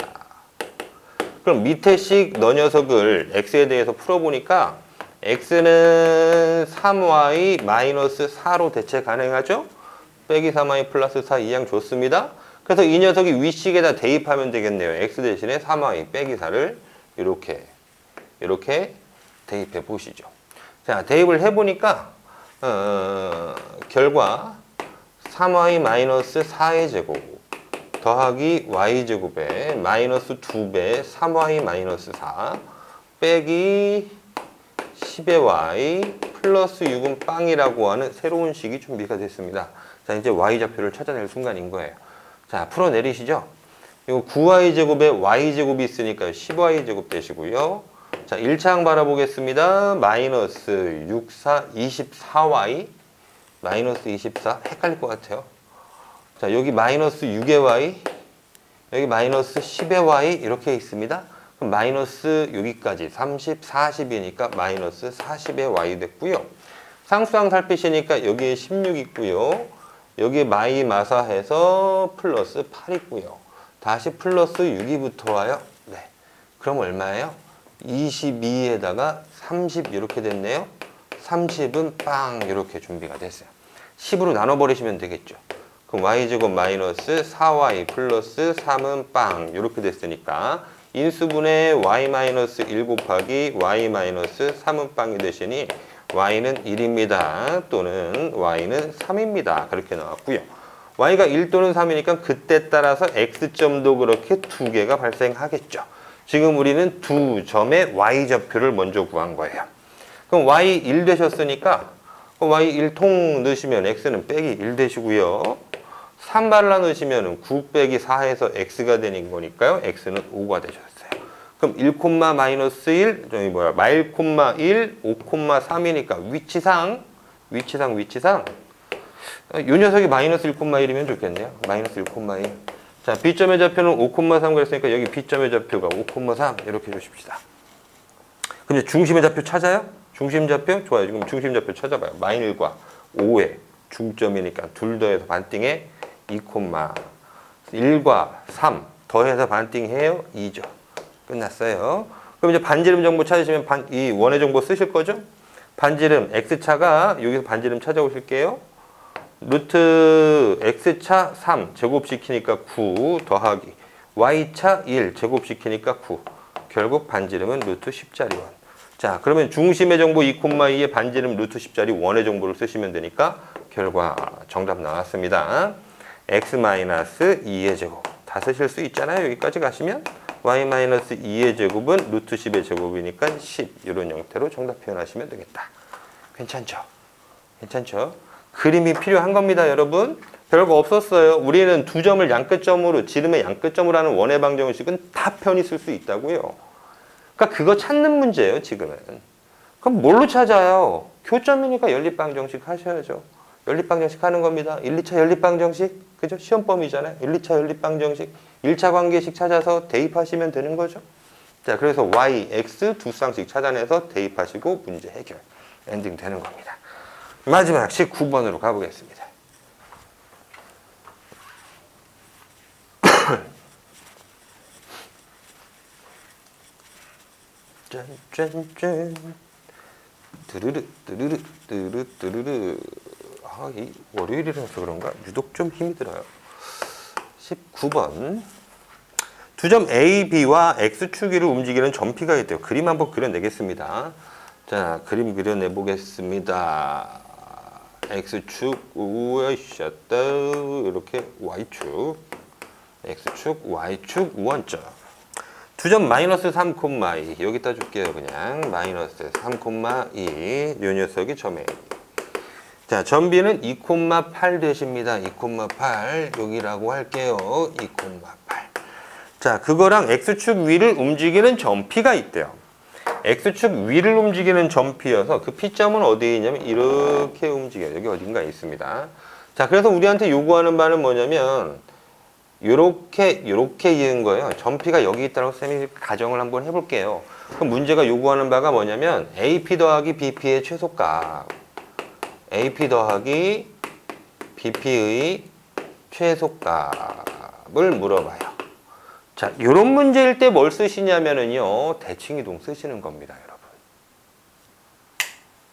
그럼 밑에 식 너 녀석을 x에 대해서 풀어보니까 x는 3y-4로 대체 가능하죠? 빼기 3y 플러스 4 이항 좋습니다. 그래서 이 녀석이 위식에다 대입하면 되겠네요. x 대신에 3y 빼기 4를 이렇게 대입해 보시죠. 자, 대입을 해보니까 결과 3y-4의 제곱 더하기 y제곱에 마이너스 2배 3y-4 빼기 10의 y 플러스 6은 빵이라고 하는 새로운 식이 준비가 됐습니다. 자, 이제 y좌표를 찾아낼 순간인 거예요. 자, 풀어내리시죠. 이거 9y제곱에 y제곱이 있으니까 10y제곱 되시고요. 자, 1차항 바라보겠습니다. 마이너스 24y 마이너스 24 헷갈릴 것 같아요. 자, 여기 마이너스 6의 y 여기 마이너스 10의 y 이렇게 있습니다. 그럼 마이너스 여기까지 30, 40이니까 마이너스 40의 y 됐고요. 상수항 살피시니까 여기에 16 있고요. 여기에 마사해서 플러스 8 있고요. 다시 플러스 6이 붙어와요. 네. 그럼 얼마예요? 22에다가 30 이렇게 됐네요. 30은 빵 이렇게 준비가 됐어요. 10으로 나눠버리시면 되겠죠. 그럼 y제곱 마이너스 4y 플러스 3은 빵 이렇게 됐으니까 인수분해 y-1 곱하기 y-3은 빵이 되시니 y는 1입니다. 또는 y는 3입니다. 그렇게 나왔고요. y가 1 또는 3이니까 그때 따라서 x점도 그렇게 두 개가 발생하겠죠. 지금 우리는 두 점의 y좌표를 먼저 구한 거예요. 그럼 y 1 되셨으니까 y 1통 넣으시면 x는 빼기 1 되시고요. 3 발라 넣으시면 9 빼기 4에서 x가 되는 거니까요. x는 5가 되셨어요. 그럼 1, 마이너스 1, 마일, 1, 5, 3이니까 위치상 이 녀석이 마이너스 1, 1이면 좋겠네요. 마이너스 1, 1. 자, B점의 좌표는 5, 3 그랬으니까 여기 B점의 좌표가 5, 3 이렇게 주십시다. 근데 중심의 좌표 찾아요? 중심 좌표? 좋아요. 지금 중심 좌표 찾아봐요. 마이너스과 5의 중점이니까 둘 더해서 반띵에 2, 1과 3 더해서 반띵해요. 2죠. 끝났어요. 그럼 이제 반지름 정보 찾으시면 이 원의 정보 쓰실 거죠? 반지름 x차가 여기서 반지름 찾아오실게요. 루트 x차 3 제곱시키니까 9 더하기 y차 1 제곱시키니까 9. 결국 반지름은 루트 10짜리 원. 자, 그러면 중심의 정보 2, 2의 반지름 루트 10짜리 원의 정보를 쓰시면 되니까 결과 정답 나왔습니다. x-2의 제곱 다 쓰실 수 있잖아요. 여기까지 가시면 y-2의 제곱은 루트 10의 제곱이니까 10 이런 형태로 정답 표현하시면 되겠다. 괜찮죠? 그림이 필요한 겁니다, 여러분. 별거 없었어요. 우리는 두 점을 양끝점으로 지름의 양끝점으로 하는 원의 방정식은 다 편히 쓸 수 있다고요. 그러니까 그거 찾는 문제예요, 지금은. 그럼 뭘로 찾아요? 교점이니까 연립방정식 하셔야죠. 연립방정식 하는 겁니다. 1, 2차 연립방정식, 그죠? 시험범위잖아요. 1, 2차 연립방정식, 1차 관계식 찾아서 대입하시면 되는 거죠. 자, 그래서 y, x 두 쌍씩 찾아내서 대입하시고 문제 해결, 엔딩 되는 겁니다. 마지막 19번으로 가보겠습니다. 짠짠짠 드르르 드르르 드르르 드르르. 아, 이 월요일이라서 그런가 유독 좀 힘이 들어요. 19번 두 점 A, B와 X축위를 움직이는 점피가 있대요. 그림 한번 그려내겠습니다. 자, 그림 그려내 보겠습니다. X축 우와샤다 이렇게 Y축 X축 Y축 원점 두 점 마이너스 3,2 여기다 줄게요. 그냥 마이너스 3,2 요 녀석이 점 A. 자, 점 B는 2,8 되십니다. 2,8 여기라고 할게요. 2,8. 자, 그거랑 X축 위를 움직이는 점 P가 있대요. X축 위를 움직이는 점P여서 그 P점은 어디에 있냐면 이렇게 움직여요. 여기 어딘가에 있습니다. 자, 그래서 우리한테 요구하는 바는 뭐냐면 요렇게 이은 거예요. 점P가 여기 있다고 쌤이 가정을 한번 해볼게요. 그럼 문제가 요구하는 바가 뭐냐면 AP 더하기 BP의 최소값, AP 더하기 BP의 최소값을 물어봐요. 자, 이런 문제일 때 뭘 쓰시냐면은요, 대칭이동 쓰시는 겁니다, 여러분.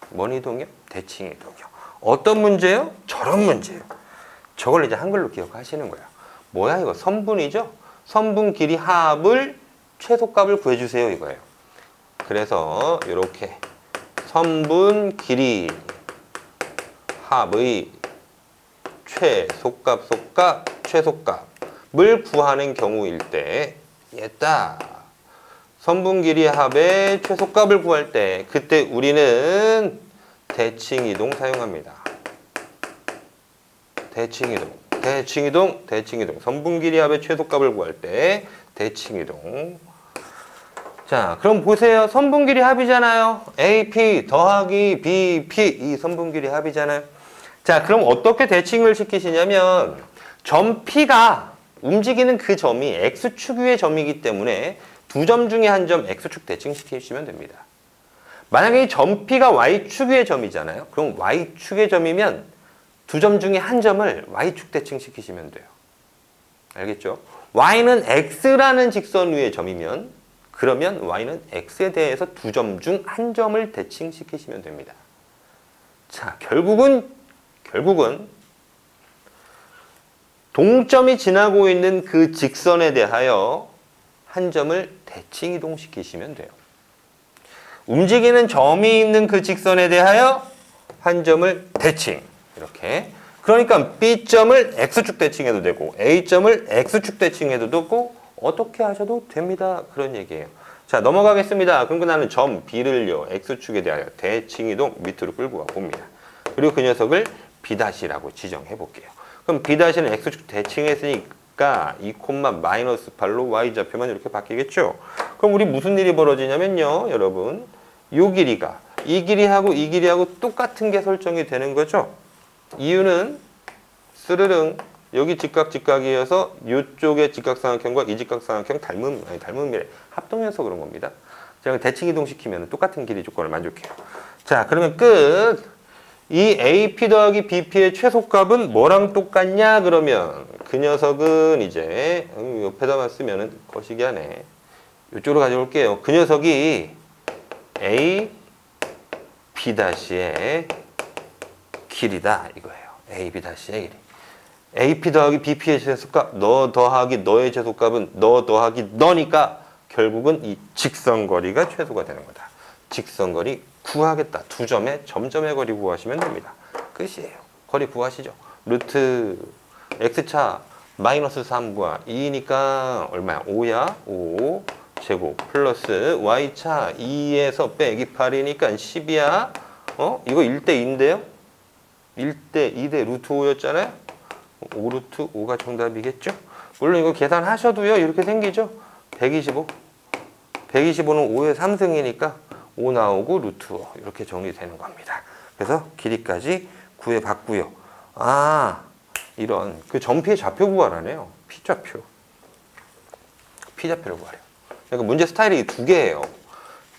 뭔 이동이요? 대칭이동이요. 어떤 문제요? 저런 문제요. 저걸 이제 한글로 기억하시는 거예요. 뭐야 이거? 선분이죠? 선분 길이 합을 최소값을 구해주세요 이거예요. 그래서 이렇게 선분 길이 합의 최소값, 최소값을 구하는 경우일 때 얘다. 선분 길이 합의 최소값을 구할 때 그때 우리는 대칭이동 사용합니다. 대칭이동. 선분 길이 합의 최소값을 구할 때 대칭이동. 자, 그럼 보세요. 선분 길이 합이잖아요. AP 더하기 BP 이 선분 길이 합이잖아요. 자, 그럼 어떻게 대칭을 시키시냐면 점 P가 움직이는 그 점이 X축 위의 점이기 때문에 두 점 중에 한 점 X축 대칭시키시면 됩니다. 만약에 이 점 P가 Y축 위의 점이잖아요. 그럼 Y축의 점이면 두 점 중에 한 점을 Y축 대칭시키시면 돼요. 알겠죠? Y는 X라는 직선 위의 점이면 그러면 Y는 X에 대해서 두 점 중 한 점을 대칭시키시면 됩니다. 자, 결국은 동점이 지나고 있는 그 직선에 대하여 한 점을 대칭 이동시키시면 돼요. 움직이는 점이 있는 그 직선에 대하여 한 점을 대칭. 이렇게. 그러니까 B점을 X축 대칭해도 되고 A점을 X축 대칭해도 되고 어떻게 하셔도 됩니다. 그런 얘기예요. 자, 넘어가겠습니다. 그럼 나는 점 B를요. X축에 대하여 대칭 이동 밑으로 끌고 가봅니다. 그리고 그 녀석을 B'라고 지정해 볼게요. 그럼 B'는 X축 대칭했으니까 2,-8로 Y좌표만 이렇게 바뀌겠죠? 그럼 우리 무슨 일이 벌어지냐면요. 여러분, 요 길이가 이 길이하고 똑같은 게 설정이 되는 거죠? 이유는 스르릉 여기 직각이어서 이쪽의 직각삼각형과 이 직각삼각형 닮음이래. 합동해서 그런 겁니다. 제가 대칭 이동시키면 똑같은 길이 조건을 만족해요. 자, 그러면 끝. 이 AP 더하기 BP의 최소값은 뭐랑 똑같냐? 그러면 그 녀석은 이제 옆에다만 쓰면은 거시기 하네. 이쪽으로 가져올게요. 그 녀석이 A, B''의 길이다 이거예요. A, B''의 길이. AP 더하기 BP의 최소값, 너 더하기 너의 최소값은 너 더하기 너니까 결국은 이 직선거리가 최소가 되는 거다. 직선거리 구하겠다. 두 점의 점점의 거리 구하시면 됩니다. 끝이에요. 거리 구하시죠. 루트 x차 마이너스 3과 2니까 얼마야? 5야? 5 제곱 플러스 y차 2에서 빼기 8이니까 10이야. 이거 1대2인데요? 1대 2대 루트 5였잖아요? 5 루트 5가 정답이겠죠? 물론 이거 계산하셔도요. 이렇게 생기죠? 125. 125는 5의 3승이니까 5 나오고 루트 5 이렇게 정리되는 겁니다. 그래서 길이까지 구해봤고요. 아, 이런 그 점피의 좌표 구하라네요. P좌표. P좌표를 구하래요. 그러니까 문제 스타일이 두 개예요.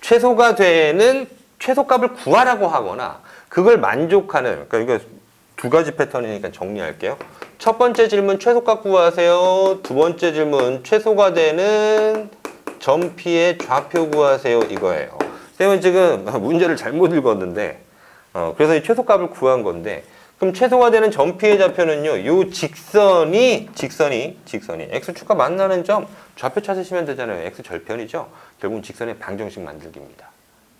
최소가 되는 최소값을 구하라고 하거나 그걸 만족하는, 그러니까 이거 두 가지 패턴이니까 정리할게요. 첫 번째 질문 최소값 구하세요. 두 번째 질문 최소가 되는 점피의 좌표 구하세요. 이거예요. 쌤은 지금 문제를 잘못 읽었는데 그래서 이 최소값을 구한 건데, 그럼 최소가 되는 점피의 좌표는요. 요 직선이 x축과 만나는 점 좌표 찾으시면 되잖아요. x절편이죠. 결국은 직선의 방정식 만들기입니다.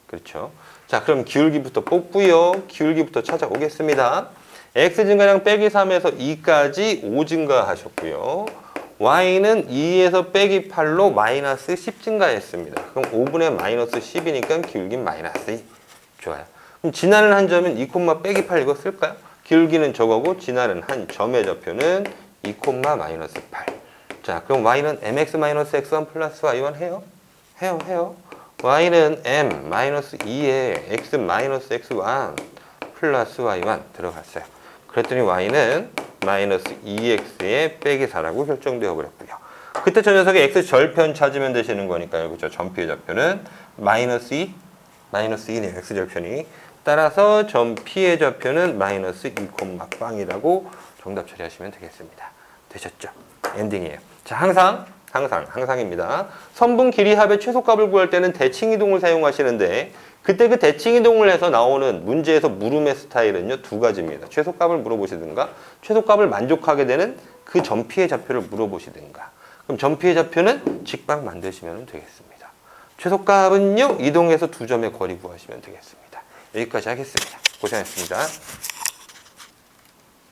그렇죠? 자, 그럼 기울기부터 뽑고요. 기울기부터 찾아오겠습니다. x 증가량 빼기 3에서 2까지 5 증가하셨고요. y는 2에서 빼기 8로 마이너스 10 증가했습니다. 그럼 5분의 마이너스 10이니까 기울기는 마이너스 2. 좋아요. 그럼 지나는 한 점은 2, 빼기 8 이거 쓸까요? 기울기는 저거고 지나는 한 점의 좌표는 2, 마이너스 8. 자, 그럼 y는 mx 마이너스 x1 플러스 y1 해요? 해요. y는 m 마이너스 2에 x 마이너스 x1 플러스 y1 들어갔어요. 그랬더니 y는 마이너스 2x에 빼기 4라고 결정되어 버렸고요. 그때 저 녀석의 x 절편 찾으면 되시는 거니까요. 그죠? 전피의 좌표는 마이너스 2, 마이너스 2네요. x 절편이. 따라서 전피의 좌표는 마이너스 2, 빵이라고 정답 처리하시면 되겠습니다. 되셨죠? 엔딩이에요. 자, 항상입니다. 선분 길이 합의 최소값을 구할 때는 대칭이동을 사용하시는데 그때 그 대칭이동을 해서 나오는 문제에서 물음의 스타일은요, 두 가지입니다. 최소값을 물어보시든가 최소값을 만족하게 되는 그 전피의 좌표를 물어보시든가. 그럼 전피의 좌표는 직방 만드시면 되겠습니다. 최소값은요, 이동해서 두 점의 거리 구하시면 되겠습니다. 여기까지 하겠습니다. 고생하셨습니다.